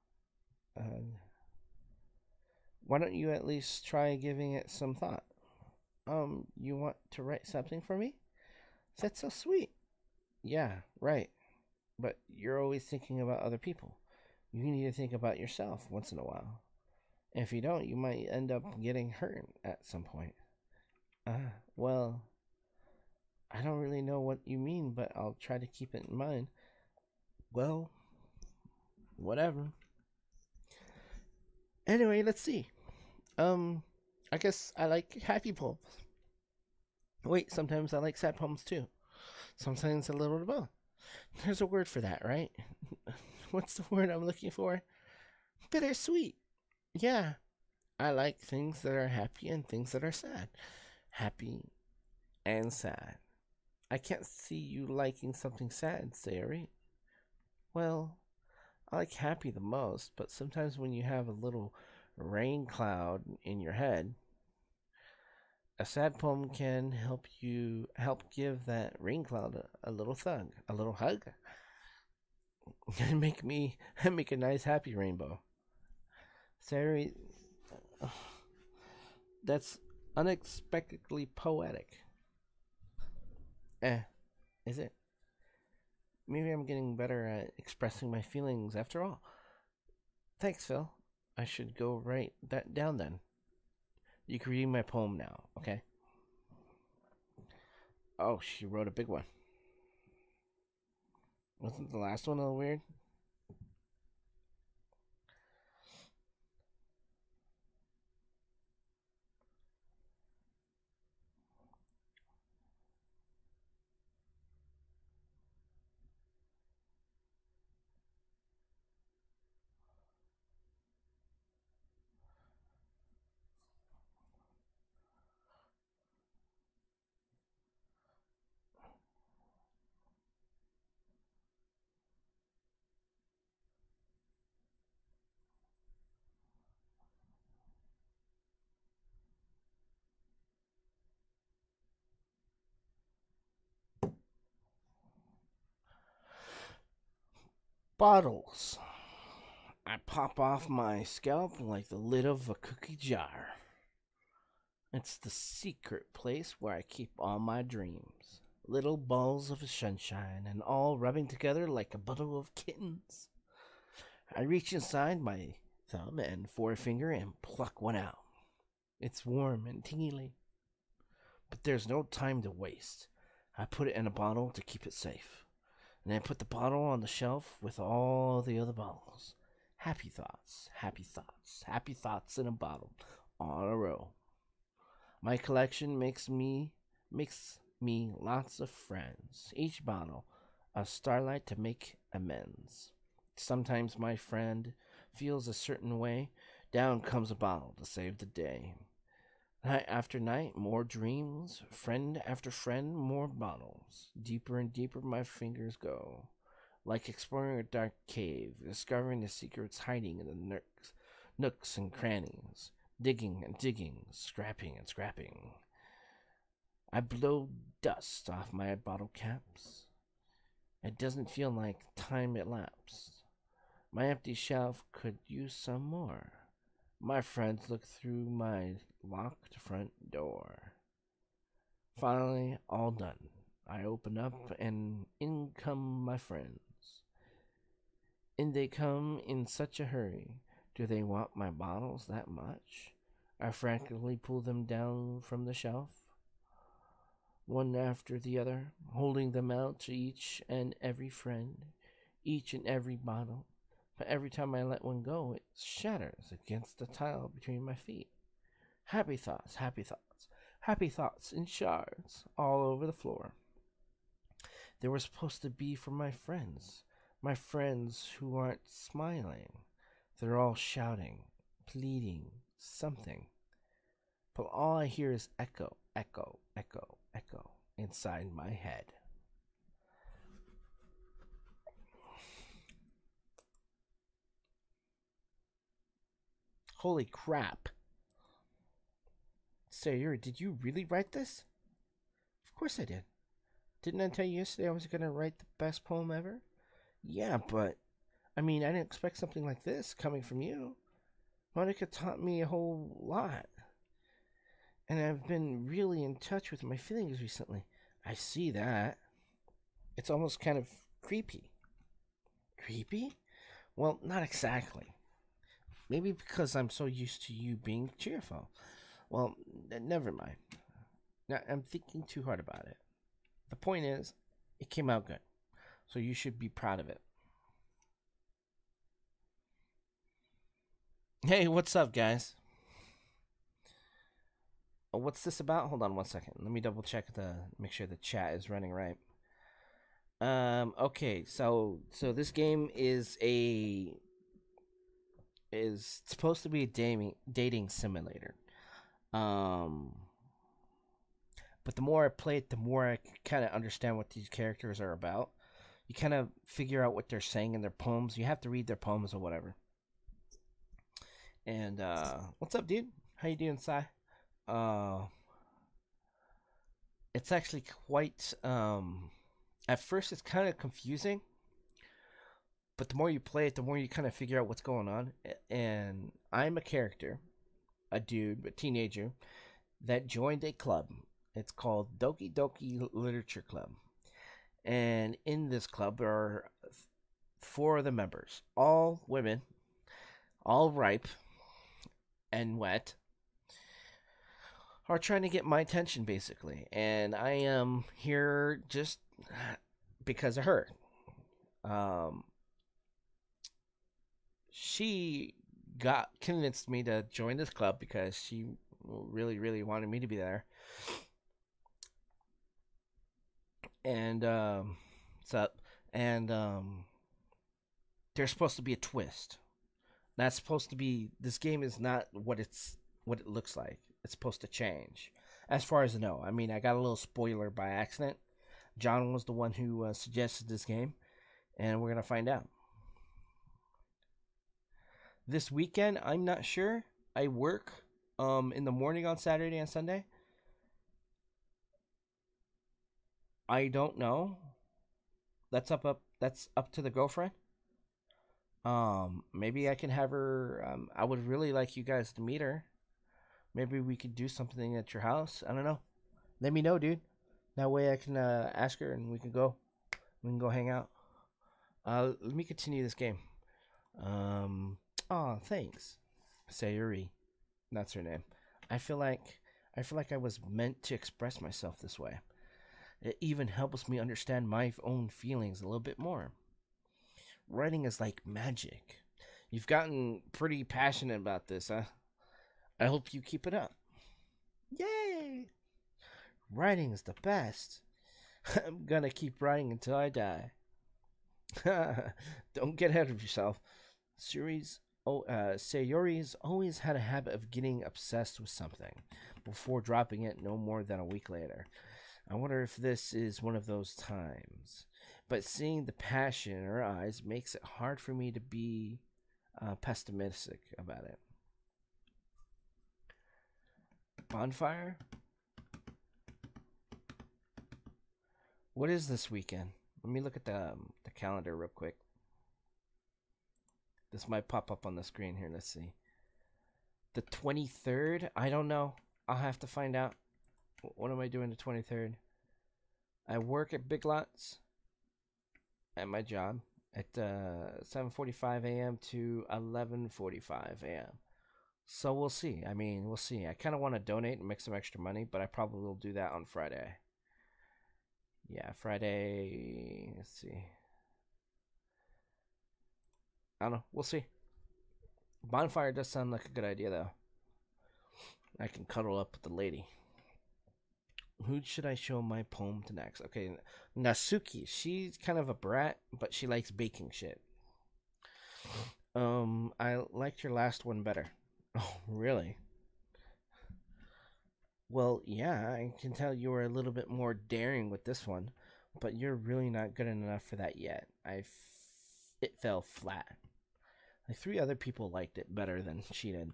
Speaker 1: Uh, why don't you at least try giving it some thought? You want to write something for me? That's so sweet. Yeah, right. But you're always thinking about other people. You need to think about yourself once in a while. If you don't, you might end up getting hurt at some point. Well, I don't really know what you mean, but I'll try to keep it in mind. Well, whatever. Anyway, let's see. Um, I guess I like happy poems. Wait, sometimes I like sad poems too. Sometimes a little bit of both. There's a word for that, right? What's the word I'm looking for? Bittersweet. Yeah, I like things that are happy and things that are sad. Happy and sad. I can't see you liking something sad, Sayori. Well, I like happy the most, but sometimes when you have a little rain cloud in your head, a sad poem can help give that rain cloud a little a little hug, and make a nice happy rainbow. Sayori, that's unexpectedly poetic. Eh, is it? Maybe I'm getting better at expressing my feelings after all. Thanks, Phil. I should go write that down then. You can read my poem now, okay? Oh, she wrote a big one. Wasn't the last one a little weird? Bottles. I pop off my scalp like the lid of a cookie jar. It's the secret place where I keep all my dreams. Little balls of sunshine and all rubbing together like a bundle of kittens. I reach inside my thumb and forefinger and pluck one out. It's warm and tingly, but there's no time to waste. I put it in a bottle to keep it safe. And I put the bottle on the shelf with all the other bottles. Happy thoughts, happy thoughts, happy thoughts in a bottle, on a row. My collection makes me lots of friends. Each bottle a starlight to make amends. Sometimes my friend feels a certain way. Down comes a bottle to save the day. Night after night, more dreams. Friend after friend, more bottles. Deeper and deeper my fingers go. Like exploring a dark cave, discovering the secrets hiding in the nooks and crannies. Digging and digging, scrapping and scrapping. I blow dust off my bottle caps. It doesn't feel like time elapsed. My empty shelf could use some more. My friends look through my locked front door. Finally, all done. I open up and in come my friends. In they come in such a hurry. Do they want my bottles that much? I frantically pull them down from the shelf, one after the other, holding them out to each and every friend, each and every bottle. But every time I let one go, it shatters against the tile between my feet. Happy thoughts, happy thoughts, happy thoughts in shards all over the floor. They were supposed to be for my friends who aren't smiling. They're all shouting, pleading, something. But all I hear is echo, echo, echo, echo inside my head. Holy crap. Sayer, did you really write this? Of course I did. Didn't I tell you yesterday I was going to write the best poem ever? Yeah, but I mean, I didn't expect something like this coming from you. Monica taught me a whole lot. And I've been really in touch with my feelings recently. I see that. It's almost kind of creepy. Creepy? Well, not exactly. Maybe because I'm so used to you being cheerful. Well, never mind. Now, I'm thinking too hard about it. The point is, it came out good. So you should be proud of it. Hey, what's up, guys? Oh, what's this about? Hold on one second. Let me double check make sure the chat is running right. Okay, so this game is supposed to be a dating simulator. But the more I play it, the more I kind of understand what these characters are about. You kind of figure out what they're saying in their poems. You have to read their poems or whatever. And what's up, dude? How you doing, Sai? Uh, it's actually quite. At first, it's kind of confusing, but the more you play it, the more you kind of figure out what's going on. And I'm a character, a dude, a teenager, that joined a club. It's called Doki Doki Literature Club. And in this club, there are four of the members, all women, all ripe and wet, are trying to get my attention, basically. And I am here just because of her. Um, she got convinced me to join this club because she really, really wanted me to be there. And so, and there's supposed to be a twist. That's supposed to be, this game is not what it looks like. It's supposed to change. As far as I know, I mean, I got a little spoiler by accident. John was the one who suggested this game, and we're gonna find out. This weekend, I'm not sure. I work in the morning on Saturday and Sunday. I don't know. That's up to the girlfriend. Maybe I can have her. I would really like you guys to meet her. Maybe we could do something at your house. I don't know. Let me know, dude. That way I can ask her and we can go. We can go hang out. Let me continue this game. Oh, thanks, Sayuri. That's her name. I feel like I was meant to express myself this way. It even helps me understand my own feelings a little bit more. Writing is like magic. You've gotten pretty passionate about this, huh? I hope you keep it up. Yay! Writing is the best. I'm gonna keep writing until I die. Don't get ahead of yourself. Sayori's always had a habit of getting obsessed with something before dropping it no more than a week later. I wonder if this is one of those times. But seeing the passion in her eyes makes it hard for me to be pessimistic about it. Bonfire? What is this weekend? Let me look at the calendar real quick. This might pop up on the screen here. Let's see. The 23rd? I don't know. I'll have to find out. What am I doing the 23rd? I work at Big Lots at my job at 7:45 a.m. to 11:45 a.m. So we'll see. I mean, we'll see. I kind of want to donate and make some extra money, but I probably will do that on Friday. Yeah, Friday. Let's see. I don't know. We'll see. Bonfire does sound like a good idea, though. I can cuddle up with the lady. Who should I show my poem to next? Okay, Nasuki. She's kind of a brat, but she likes baking shit. I liked your last one better. Oh, really? Well, yeah, I can tell you were a little bit more daring with this one, but you're really not good enough for that yet. It fell flat. Like three other people liked it better than she did.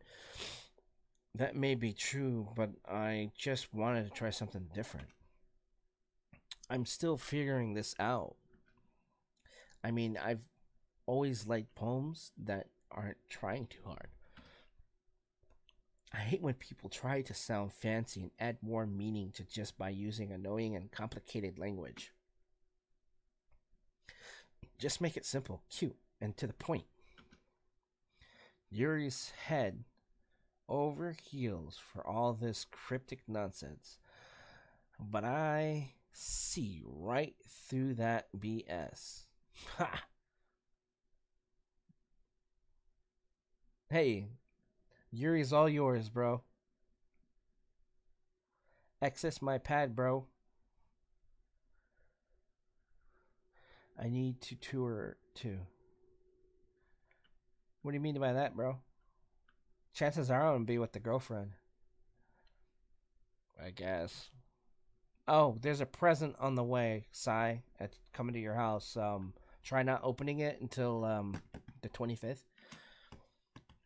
Speaker 1: That may be true, but I just wanted to try something different. I'm still figuring this out. I mean, I've always liked poems that aren't trying too hard. I hate when people try to sound fancy and add more meaning to just by using annoying and complicated language. Just make it simple, cute, and to the point. Yuri's head over heels for all this cryptic nonsense. But I see right through that BS. Ha! Hey, Yuri's all yours, bro. Access my pad, bro. I need to tour too. What do you mean by that, bro? Chances are I'm gonna be with the girlfriend. I guess. Oh, there's a present on the way, Sai. It's coming to your house. Try not opening it until the 25th.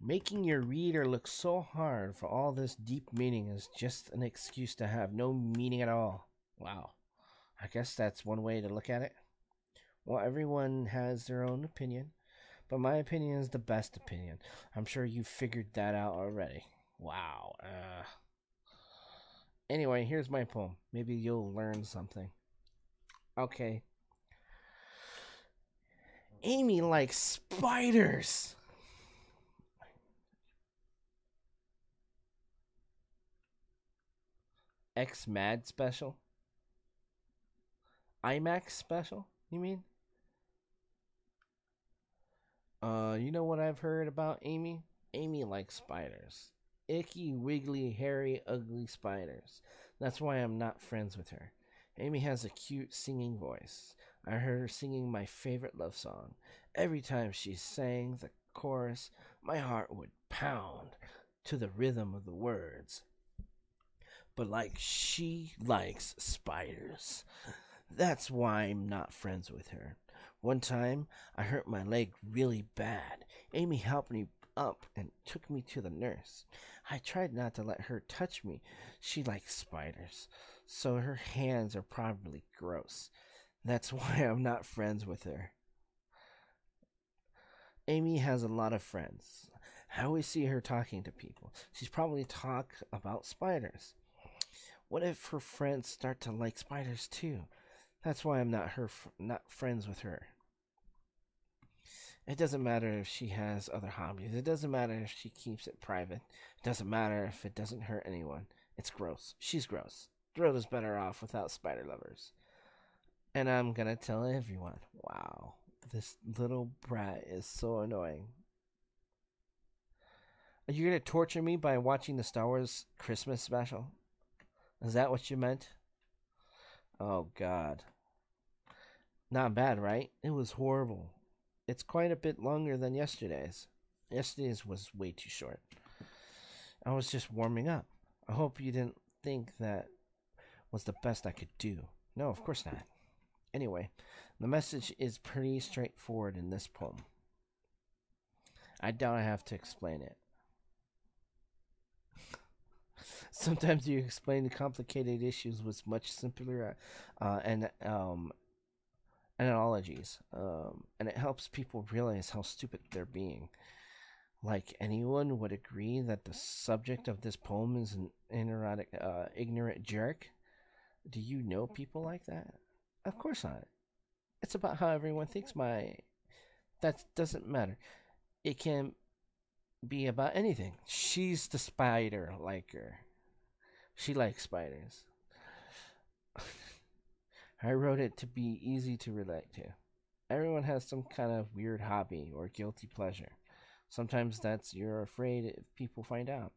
Speaker 1: Making your reader look so hard for all this deep meaning is just an excuse to have no meaning at all. Wow. I guess that's one way to look at it. Well, everyone has their own opinion, but my opinion is the best opinion. I'm sure you figured that out already. Wow. Anyway, here's my poem. Maybe you'll learn something. Okay. Amy likes spiders. X Mad special? IMAX special? You mean? You know what I've heard about Amy? Amy likes spiders. Icky, wiggly, hairy, ugly spiders. That's why I'm not friends with her. Amy has a cute singing voice. I heard her singing my favorite love song. Every time she sang the chorus, my heart would pound to the rhythm of the words. But like she likes spiders. That's why I'm not friends with her. One time, I hurt my leg really bad. Amy helped me up and took me to the nurse. I tried not to let her touch me. She likes spiders, so her hands are probably gross. That's why I'm not friends with her. Amy has a lot of friends. I always see her talking to people. She's probably talk about spiders. What if her friends start to like spiders too? That's why I'm not friends with her. It doesn't matter if she has other hobbies. It doesn't matter if she keeps it private. It doesn't matter if it doesn't hurt anyone. It's gross. She's gross. The world is better off without spider lovers. And I'm gonna tell everyone. Wow, this little brat is so annoying. Are you gonna torture me by watching the Star Wars Christmas special? Is that what you meant? Oh, God. Not bad, right? It was horrible. It's quite a bit longer than yesterday's. Yesterday's was way too short. I was just warming up. I hope you didn't think that was the best I could do. No, of course not. Anyway, the message is pretty straightforward in this poem. I doubt I have to explain it. Sometimes you explain the complicated issues with much simpler and analogies, and it helps people realize how stupid they're being. Like anyone would agree that the subject of this poem is an ignorant jerk. Do you know people like that? Of course not. It's about how everyone thinks my. That doesn't matter. It can be about anything. She's the spider liker. She likes spiders. I wrote it to be easy to relate to. Everyone has some kind of weird hobby or guilty pleasure. Sometimes that's you're afraid if people find out.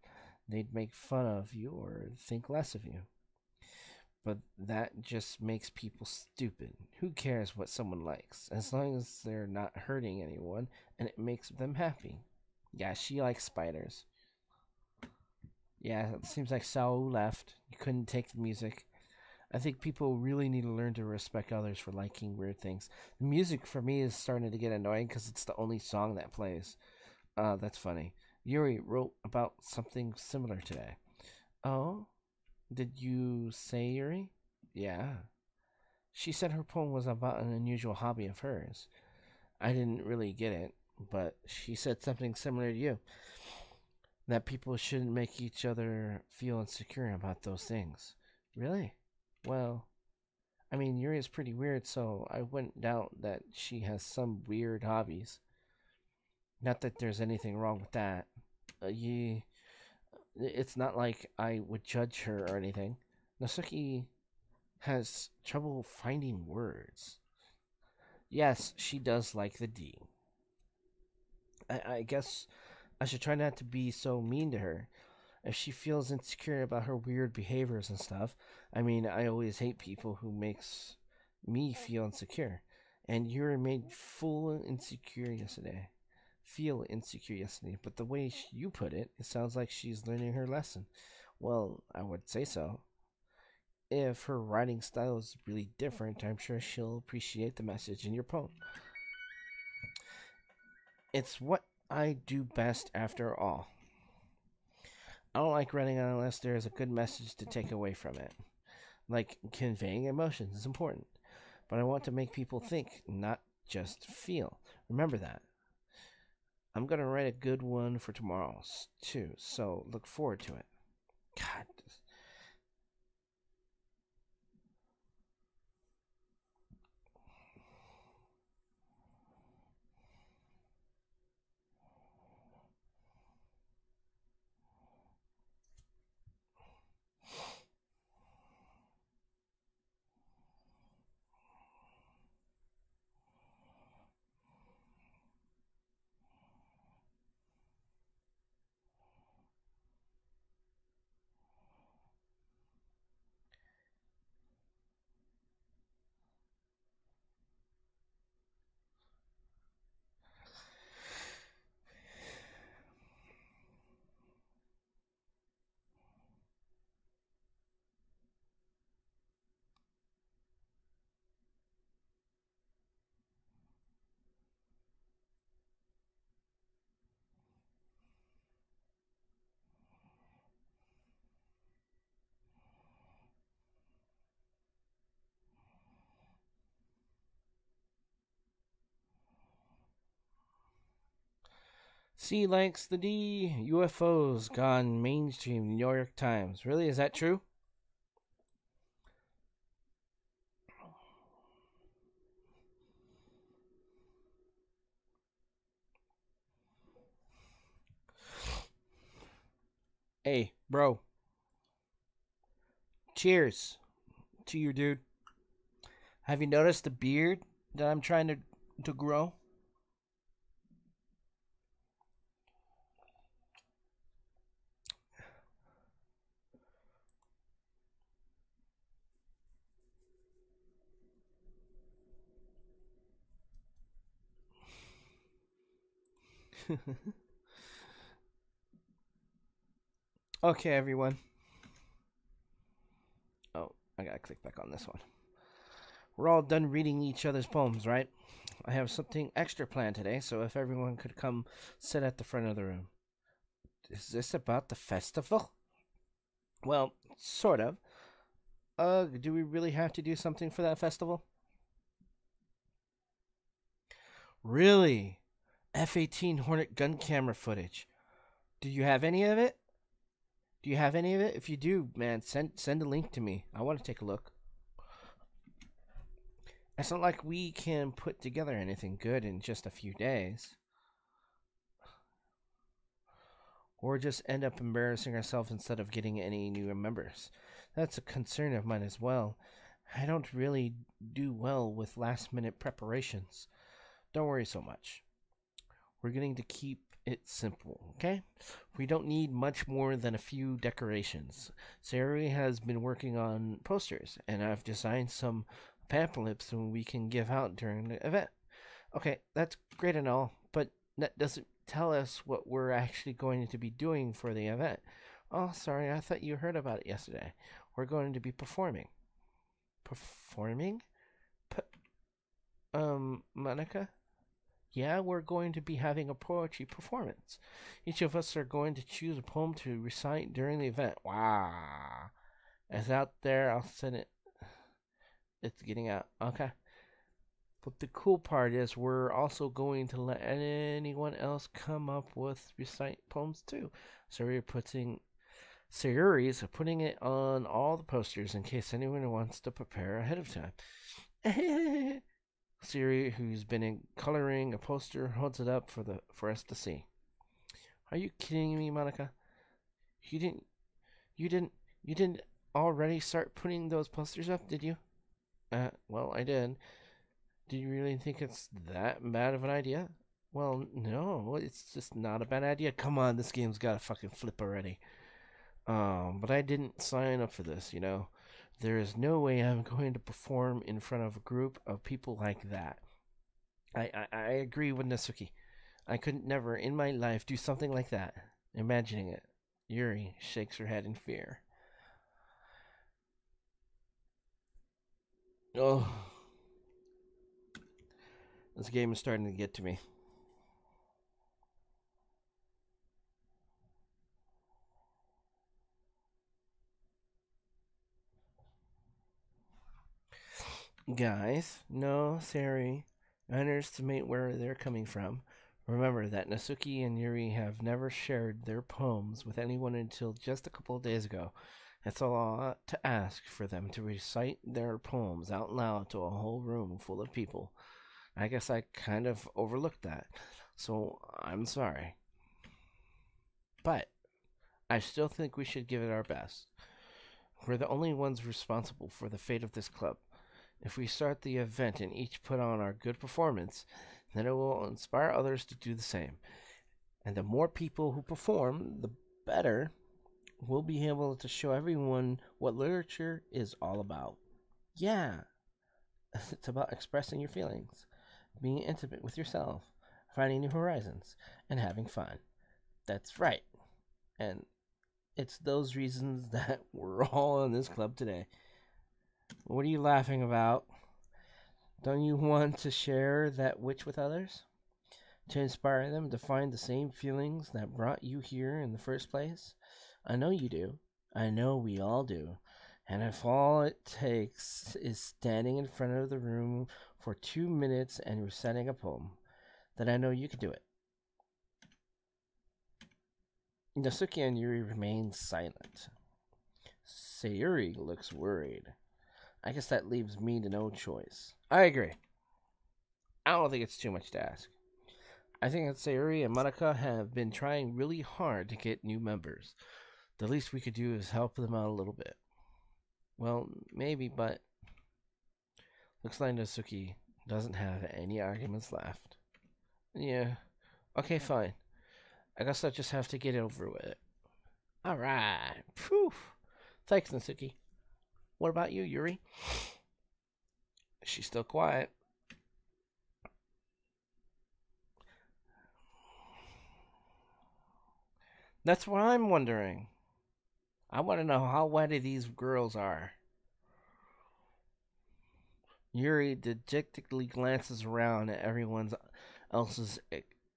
Speaker 1: They'd make fun of you or think less of you. But that just makes people stupid. Who cares what someone likes? As long as they're not hurting anyone and it makes them happy. Yeah, she likes spiders. Yeah, it seems like Saul left. You couldn't take the music. I think people really need to learn to respect others for liking weird things. The music for me is starting to get annoying because it's the only song that plays. That's funny. Yuri wrote about something similar today. Oh? Did you say Yuri? Yeah. She said her poem was about an unusual hobby of hers. I didn't really get it, but she said something similar to you. That people shouldn't make each other feel insecure about those things. Really? Well, I mean, Yuri is pretty weird, so I wouldn't doubt that she has some weird hobbies. Not that there's anything wrong with that. It's not like I would judge her or anything. Nasuki has trouble finding words. Yes, she does like the D. I guess I should try not to be so mean to her. If she feels insecure about her weird behaviors and stuff, I mean, I always hate people who makes me feel insecure. And you were made full insecure yesterday. Feel insecure yesterday, but the way you put it, it sounds like she's learning her lesson. Well, I would say so. If her writing style is really different, I'm sure she'll appreciate the message in your poem. It's what I do best after all. I don't like writing unless there is a good message to take away from it. Like conveying emotions is important, but I want to make people think, not just feel. Remember that. I'm going to write a good one for tomorrow, too, so look forward to it. God. C likes the D. UFOs gone mainstream. New York Times. Really? Is that true? Hey, bro. Cheers to you, dude. Have you noticed the beard that I'm trying to grow? Okay, everyone. Oh, I gotta click back on this one. We're all done reading each other's poems, right? I have something extra planned today, so if everyone could come sit at the front of the room. Is this about the festival? Well, sort of. Do we really have to do something for that festival? Really? F-18 Hornet gun camera footage. Do you have any of it? Do you have any of it? If you do, man, send a link to me. I want to take a look. It's not like we can put together anything good in just a few days. Or just end up embarrassing ourselves instead of getting any new members. That's a concern of mine as well. I don't really do well with last minute preparations. Don't worry so much. We're going to keep it simple, okay? We don't need much more than a few decorations. Sari has been working on posters, and I've designed some pamphlets we can give out during the event. Okay, that's great and all, but that doesn't tell us what we're actually going to be doing for the event. Oh, sorry, I thought you heard about it yesterday. We're going to be performing. Performing? P- Monica? Yeah, we're going to be having a poetry performance. Each of us are going to choose a poem to recite during the event. Wow. It's out there. I'll send it. It's getting out. Okay. But the cool part is we're also going to let anyone else come up with recite poems too. So Sayuri's putting it on all the posters in case anyone wants to prepare ahead of time. Siri, who's been coloring a poster, holds it up for us to see. Are you kidding me, Monica? You didn't you didn't you didn't already start putting those posters up, did you? Well, I did. Do you really think it's that bad of an idea? Well, no, it's just not a bad idea. Come on, this game's got a fucking flip already. But I didn't sign up for this, you know. There is no way I'm going to perform in front of a group of people like that. I agree with Nasuki. I couldn't never in my life do something like that. Imagining it. Yuri shakes her head in fear. Oh, this game is starting to get to me. Guys, no, Sari. I underestimate where they're coming from. Remember that Nasuki and Yuri have never shared their poems with anyone until just a couple of days ago. It's a lot to ask for them to recite their poems out loud to a whole room full of people. I guess I kind of overlooked that, so I'm sorry. But I still think we should give it our best. We're the only ones responsible for the fate of this club. If we start the event and each put on our good performance, then it will inspire others to do the same. And the more people who perform, the better we'll be able to show everyone what literature is all about. Yeah, it's about expressing your feelings, being intimate with yourself, finding new horizons, and having fun. That's right. And it's those reasons that we're all in this club today. What are you laughing about? Don't you want to share that witch with others? To inspire them to find the same feelings that brought you here in the first place? I know you do. I know we all do. And if all it takes is standing in front of the room for 2 minutes and reciting a poem, then I know you can do it. Nasuki and Yuri remain silent. Sayuri looks worried. I guess that leaves me to no choice. I agree. I don't think it's too much to ask. I think that Sayuri and Monica have been trying really hard to get new members. The least we could do is help them out a little bit. Well, maybe, but looks like Nasuki doesn't have any arguments left. Yeah. Okay, fine. I guess I just have to get over with it. Alright. Phew. Thanks, Nasuki. What about you, Yuri? She's still quiet. That's what I'm wondering. I want to know how wetty these girls are. Yuri dejectedly glances around at everyone else's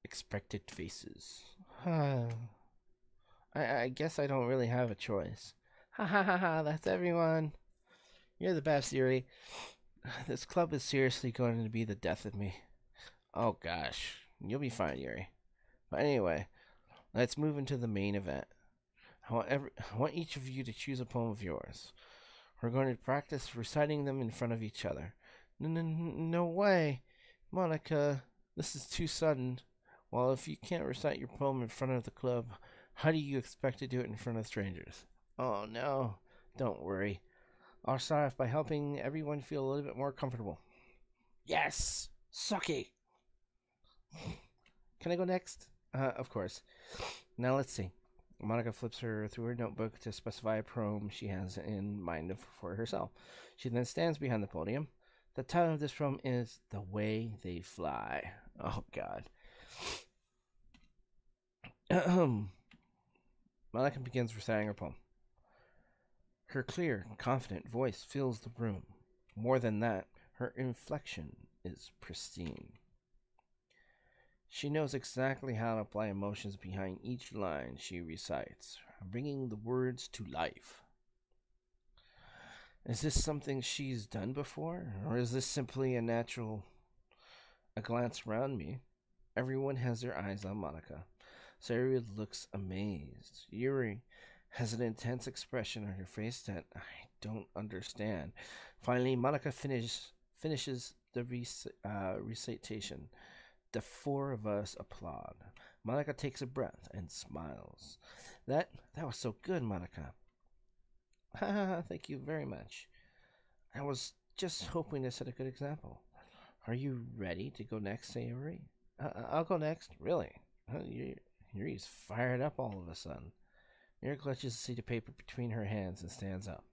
Speaker 1: expected faces. I guess I don't really have a choice. Ha ha ha ha, that's everyone. You're the best, Yuri. This club is seriously going to be the death of me. Oh gosh, you'll be fine, Yuri. But anyway, let's move into the main event. I want each of you to choose a poem of yours. We're going to practice reciting them in front of each other. No way, Monica. This is too sudden. Well, if you can't recite your poem in front of the club, how do you expect to do it in front of strangers? Oh no, don't worry. I'll start off by helping everyone feel a little bit more comfortable. Yes, Sucky. Can I go next? Of course. Now let's see. Monica flips through her notebook to specify a poem she has in mind for herself. She then stands behind the podium. The title of this poem is The Way They Fly. Oh, God. Monica begins reciting her poem. Her clear, confident voice fills the room. More than that, her inflection is pristine. She knows exactly how to apply emotions behind each line she recites, bringing the words to life. Is this something she's done before, or is this simply a glance around me? Everyone has their eyes on Monica. Sayuri looks amazed. Yuri has an intense expression on her face that I don't understand. Finally, Monica finishes the recitation. The four of us applaud. Monica takes a breath and smiles. That was so good, Monica. Thank you very much. I was just hoping to set a good example. Are you ready to go next, Sayuri? I'll go next. Really? Yuri's fired up all of a sudden. Yuri clutches a sheet of paper between her hands and stands up.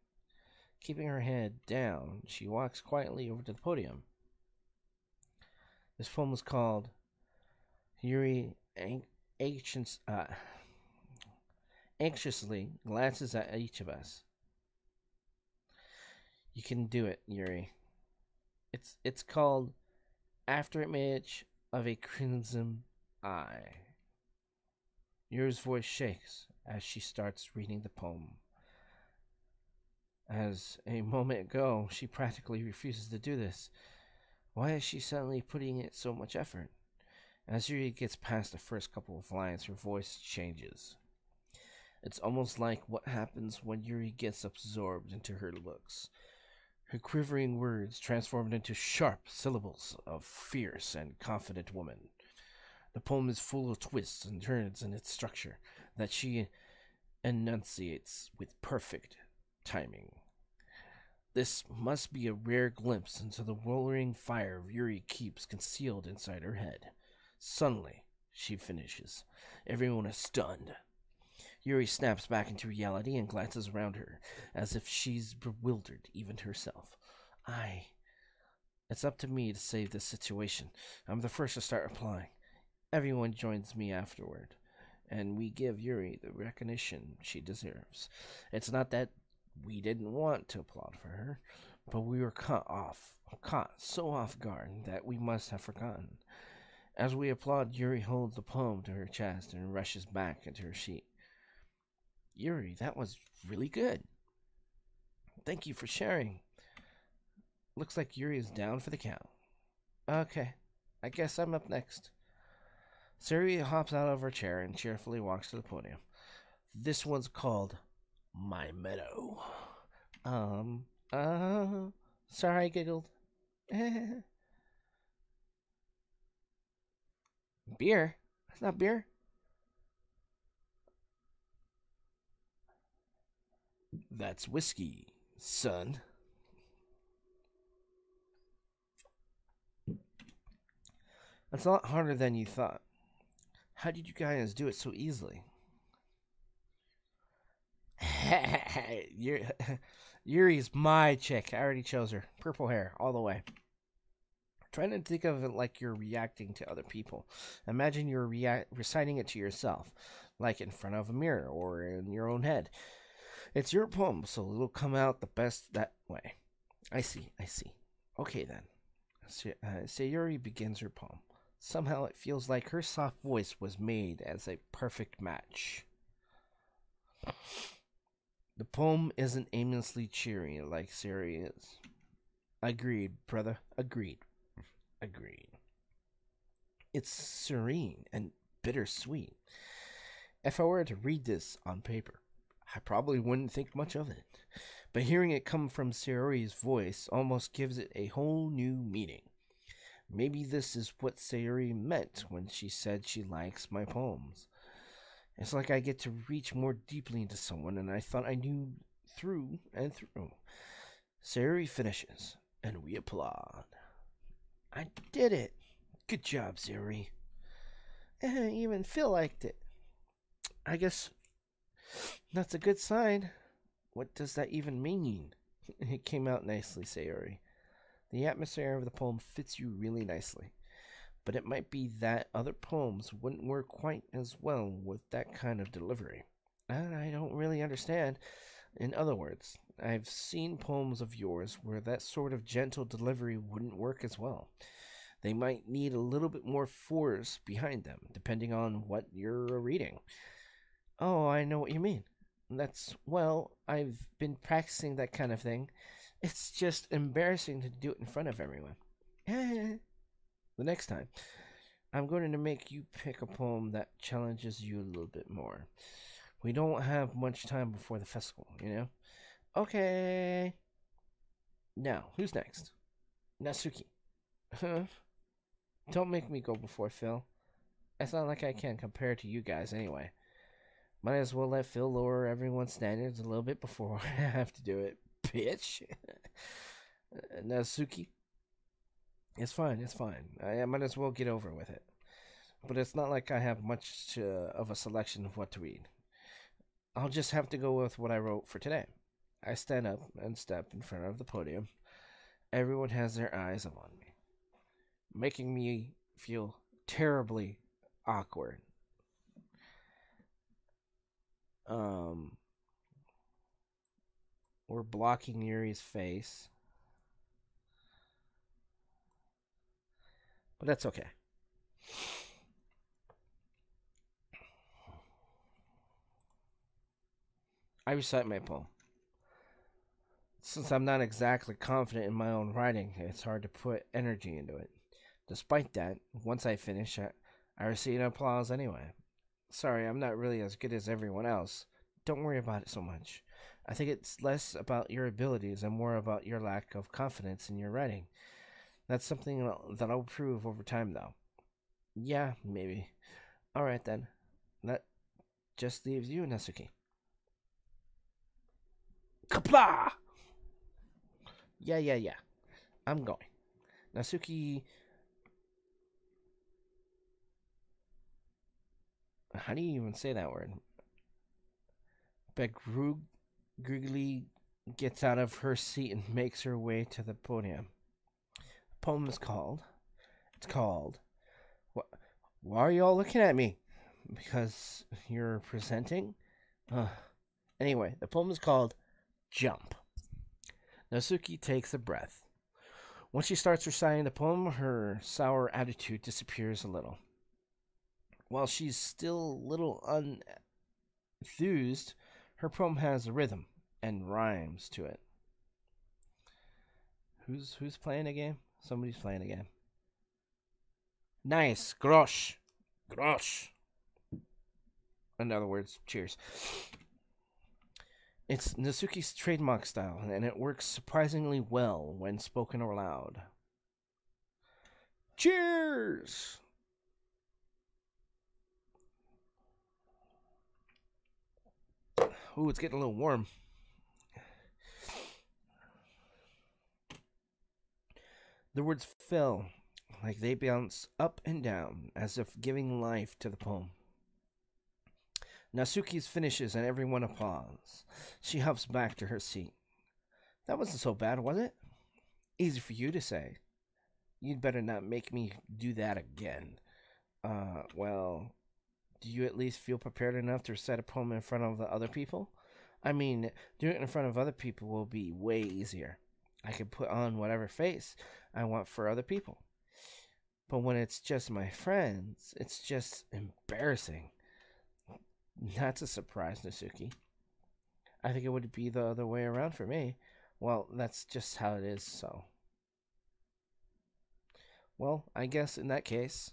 Speaker 1: Keeping her head down, she walks quietly over to the podium. This poem was called Yuri anxiously glances at each of us. You can do it, Yuri. It's called Afterimage of a Crimson Eye. Yuri's voice shakes as she starts reading the poem. As a moment ago, she practically refuses to do this. Why is she suddenly putting in so much effort? As Yuri gets past the first couple of lines, her voice changes. It's almost like what happens when Yuri gets absorbed into her looks. Her quivering words transformed into sharp syllables of fierce and confident woman. The poem is full of twists and turns in its structure that she enunciates with perfect timing. This must be a rare glimpse into the roaring fire Yuri keeps concealed inside her head. Suddenly, she finishes. Everyone is stunned. Yuri snaps back into reality and glances around her, as if she's bewildered even herself. It's up to me to save this situation. I'm the first to start applying. Everyone joins me afterward, and we give Yuri the recognition she deserves. It's not that we didn't want to applaud for her, but we were caught so off guard that we must have forgotten. As we applaud, Yuri holds the poem to her chest and rushes back into her seat. Yuri, that was really good. Thank you for sharing. Looks like Yuri is down for the count. Okay, I guess I'm up next. Sayuri hops out of her chair and cheerfully walks to the podium. This one's called My Meadow. Um, uh, sorry I giggled. Beer? That's not beer. That's whiskey, son. That's a lot harder than you thought. How did you guys do it so easily? Yuri's my chick. I already chose her. Purple hair, all the way. Trying to think of it like you're reacting to other people. Imagine you're reciting it to yourself, like in front of a mirror or in your own head. It's your poem, so it'll come out the best that way. I see, I see. Okay then. Sayuri begins her poem. Somehow it feels like her soft voice was made as a perfect match. The poem isn't aimlessly cheery like Siri is. Agreed, brother. Agreed. Agreed. It's serene and bittersweet. If I were to read this on paper, I probably wouldn't think much of it. But hearing it come from Sayori's voice almost gives it a whole new meaning. Maybe this is what Sayori meant when she said she likes my poems. It's like I get to reach more deeply into someone and I thought I knew through and through. Sayori finishes, and we applaud. I did it. Good job, Sayori. Even Phil liked it. I guess that's a good sign. What does that even mean? It came out nicely, Sayori. The atmosphere of the poem fits you really nicely. But it might be that other poems wouldn't work quite as well with that kind of delivery. I don't really understand. In other words, I've seen poems of yours where that sort of gentle delivery wouldn't work as well. They might need a little bit more force behind them, depending on what you're reading. Oh, I know what you mean. I've been practicing that kind of thing. It's just embarrassing to do it in front of everyone. The next time, I'm going to make you pick a poem that challenges you a little bit more. We don't have much time before the festival, you know? Okay. Now, who's next? Natsuki. Huh? Don't make me go before Phil. It's not like I can compare to you guys anyway. Might as well let Phil lower everyone's standards a little bit before I have to do it, bitch. Natsuki. It's fine, it's fine. I might as well get over with it. But it's not like I have much of a selection of what to read. I'll just have to go with what I wrote for today. I stand up and step in front of the podium. Everyone has their eyes upon me, making me feel terribly awkward. We're blocking Yuri's face, but that's okay. I recite my poem. Since I'm not exactly confident in my own writing, it's hard to put energy into it. Despite that, once I finish, I receive applause anyway. Sorry, I'm not really as good as everyone else. Don't worry about it so much. I think it's less about your abilities and more about your lack of confidence in your writing. That's something that I'll prove over time, though. Yeah, maybe. Alright then. That just leaves you, Natsuki. Kapla! Yeah. I'm going. Natsuki. How do you even say that word? Begrugly gets out of her seat and makes her way to the podium. The poem is called. It's called. Why are you all looking at me? Because you're presenting? Anyway, the poem is called Jump. Natsuki takes a breath. Once she starts reciting the poem, her sour attitude disappears a little. While she's still a little enthused, her poem has a rhythm and rhymes to it. Who's playing a game? Somebody's playing a game. Nice, grosh. In other words, cheers. It's Nasuki's trademark style, and it works surprisingly well when spoken aloud. Cheers! Ooh, it's getting a little warm. The words fell like they bounce up and down as if giving life to the poem. Nasuki's finishes and everyone applauds. She hops back to her seat. That wasn't so bad, was it? Easy for you to say. You'd better not make me do that again. Well, do you at least feel prepared enough to recite a poem in front of the other people? I mean, doing it in front of other people will be way easier. I can put on whatever face I want for other people. But when it's just my friends, it's just embarrassing. That's a surprise, Nasuki. I think it would be the other way around for me. Well, that's just how it is, so. Well, I guess in that case.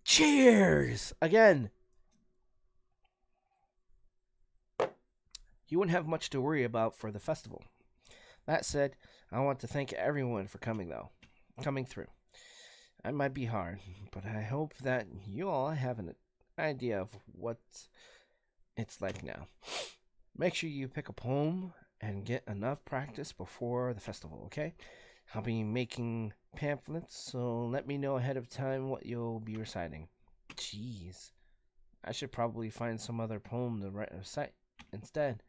Speaker 1: Cheers! Again! You wouldn't have much to worry about for the festival. That said, I want to thank everyone for coming, though. Coming through. It might be hard, but I hope that you all have an idea of what it's like now. Make sure you pick a poem and get enough practice before the festival, okay? I'll be making pamphlets, so let me know ahead of time what you'll be reciting. Jeez. I should probably find some other poem to recite instead.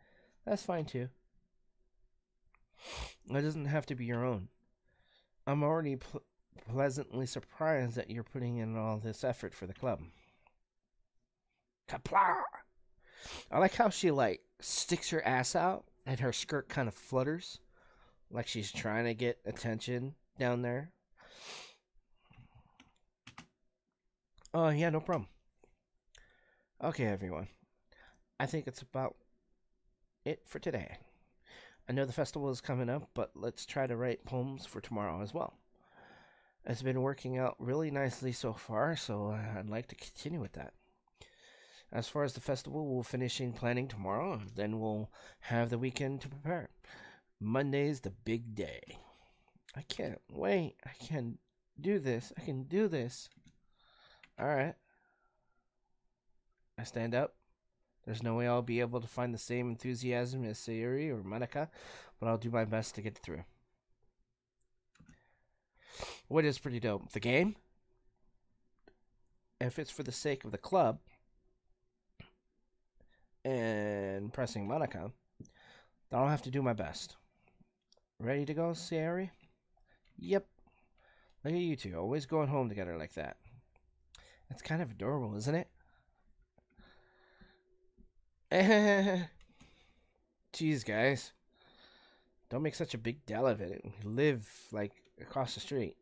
Speaker 1: That's fine too. It doesn't have to be your own. I'm already pleasantly surprised that you're putting in all this effort for the club. Kapla! I like how she sticks her ass out and her skirt kind of flutters like she's trying to get attention down there. Oh, yeah, no problem. Okay, everyone. I think it's about it for today. I know the festival is coming up, but let's try to write poems for tomorrow as well. It's been working out really nicely so far, so I'd like to continue with that. As far as the festival, we'll finishing planning tomorrow, then we'll have the weekend to prepare. Monday's the big day. I can't wait. I can do this. I can do this. Alright. I stand up. There's no way I'll be able to find the same enthusiasm as Sayuri or Monica, but I'll do my best to get through. What is pretty dope? The game? If it's for the sake of the club and pressing Monica, then I'll have to do my best. Ready to go, Sayuri? Yep. Look at you two, always going home together like that. It's kind of adorable, isn't it? Jeez, guys. Don't make such a big deal of it. We live, across the street.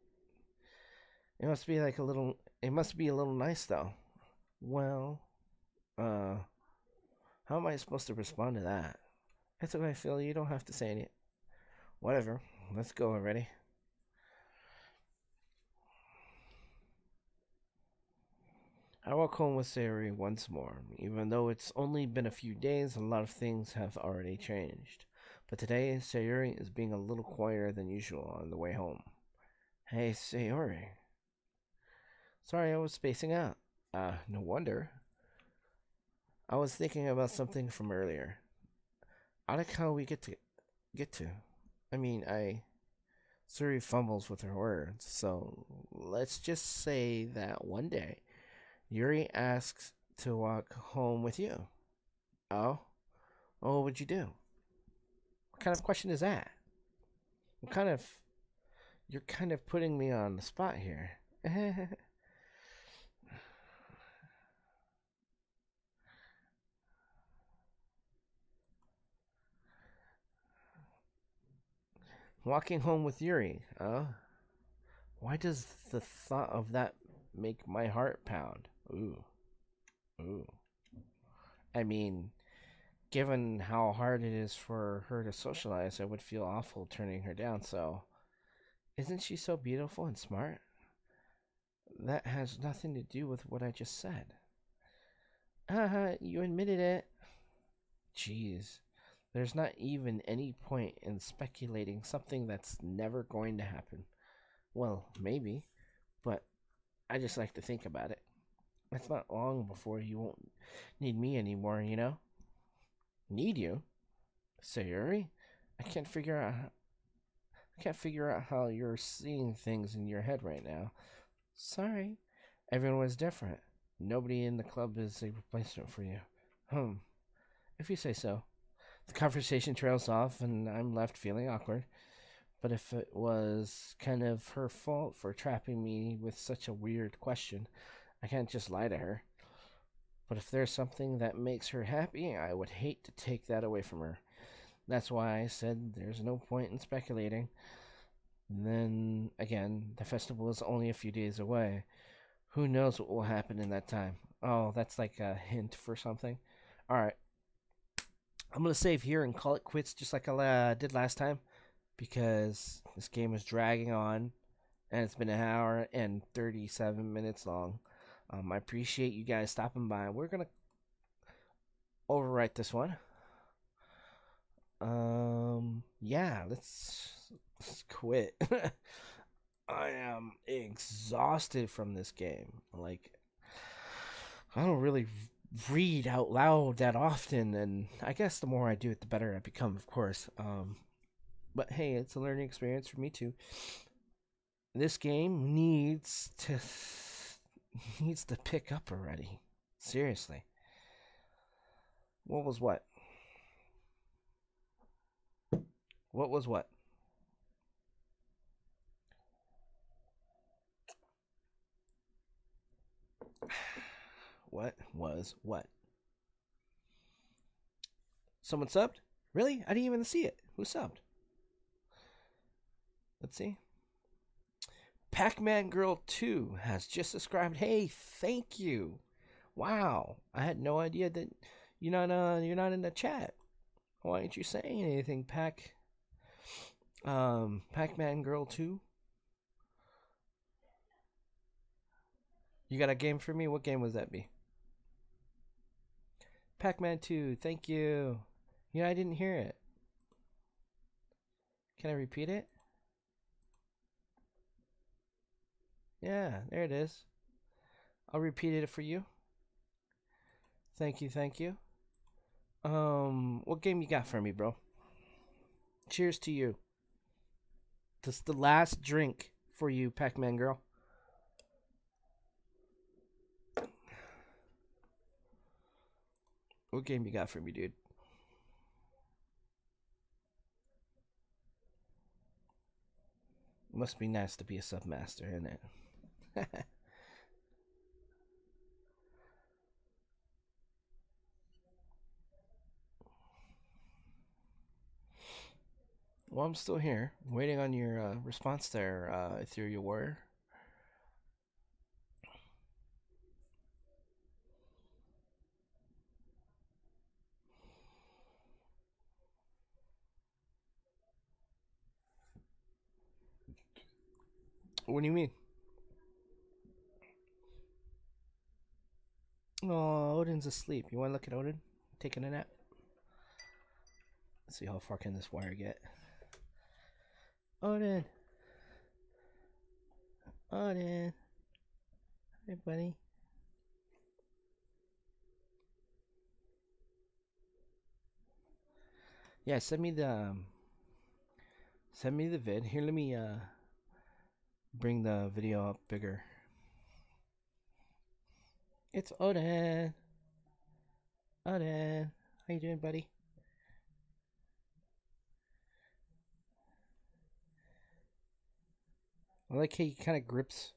Speaker 1: It must be a little nice, though. Well, how am I supposed to respond to that? That's what I feel. You don't have to say anything. Whatever. Let's go already. I walk home with Sayuri once more. Even though it's only been a few days, a lot of things have already changed. But today, Sayuri is being a little quieter than usual on the way home. Hey, Sayuri. Sorry, I was spacing out. No wonder. I was thinking about something from earlier. I like how we get to. I mean, Sayuri fumbles with her words, so let's just say that one day Yuri asks to walk home with you. Oh? What would you do? What kind of question is that? You're kind of putting me on the spot here. Walking home with Yuri, why does the thought of that make my heart pound? Ooh. Ooh. I mean, given how hard it is for her to socialize, I would feel awful turning her down, so. Isn't she so beautiful and smart? That has nothing to do with what I just said. Haha, you admitted it. Jeez. There's not even any point in speculating something that's never going to happen. Well, maybe, but I just like to think about it. It's not long before you won't need me anymore, you know? Need you? Sayuri? I can't figure out how you're seeing things in your head right now. Sorry. Everyone was different. Nobody in the club is a replacement for you. Hmm. If you say so. The conversation trails off, and I'm left feeling awkward. But if it was kind of her fault for trapping me with such a weird question, I can't just lie to her. But if there's something that makes her happy, I would hate to take that away from her. That's why I said there's no point in speculating. And then, again, the festival is only a few days away. Who knows what will happen in that time? Oh, that's like a hint for something. Alright, I'm going to save here and call it quits just like I did last time, because this game is dragging on and it's been an hour and 37 minutes long. I appreciate you guys stopping by. We're going to overwrite this one. Yeah, let's quit. I am exhausted from this game. Like, I don't really read out loud that often, and I guess the more I do it, the better I become, of course. But hey, it's a learning experience for me too. This game needs to pick up already. Seriously. What was what? What was what? What was what? Someone subbed? Really? I didn't even see it. Who subbed? Let's see. Pac-Man Girl 2 has just subscribed. Hey, thank you. Wow. I had no idea that you're not in the chat. Why aren't you saying anything, Pac-Man Girl 2? You got a game for me? What game was that be? Pac-Man 2, thank you. I didn't hear it. Can I repeat it? Yeah, there it is. I'll repeat it for you. Thank you, thank you. What game you got for me, bro? Cheers to you. This is the last drink for you, Pac-Man girl. What game you got for me, dude? Must be nice to be a submaster, isn't it? Well, I'm still here, waiting on your response there, Ethereal Warrior. What do you mean? Oh, Odin's asleep. You want to look at Odin? Taking a nap? Let's see how far can this wire get. Odin! Odin! Hey, buddy. Yeah, send me the vid. Here, let me bring the video up bigger. It's Odin. Odin, how you doing, buddy? I like how he kind of grips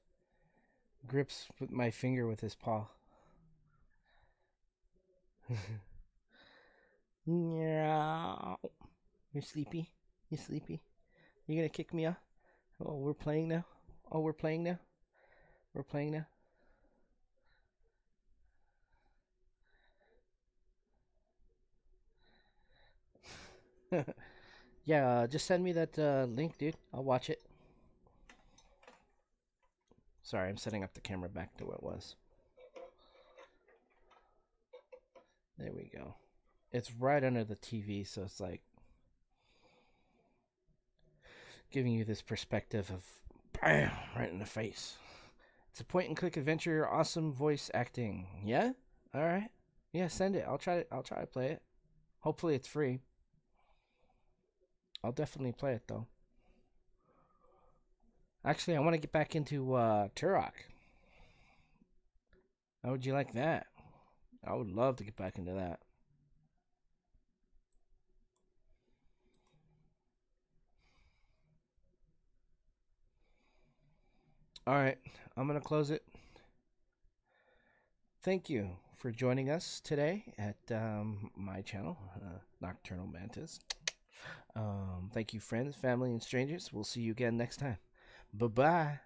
Speaker 1: with my finger with his paw. Meow. You're sleepy? You sleepy? You gonna kick me off? Oh, we're playing now? Oh, we're playing now? We're playing now? Yeah, just send me that link, dude. I'll watch it. Sorry, I'm setting up the camera back to what it was. There we go. It's right under the TV, so it's like giving you this perspective of bam, right in the face. It's a point and click adventure, awesome voice acting. Yeah? All right. Yeah, send it. I'll try it. I'll try to play it. Hopefully it's free. I'll definitely play it though. Actually, I want to get back into Turok. How would you like that? I would love to get back into that. All right, I'm going to close it. Thank you for joining us today at my channel, Nocturnal Mantis. Thank you, friends, family, and strangers. We'll see you again next time. Bye-bye.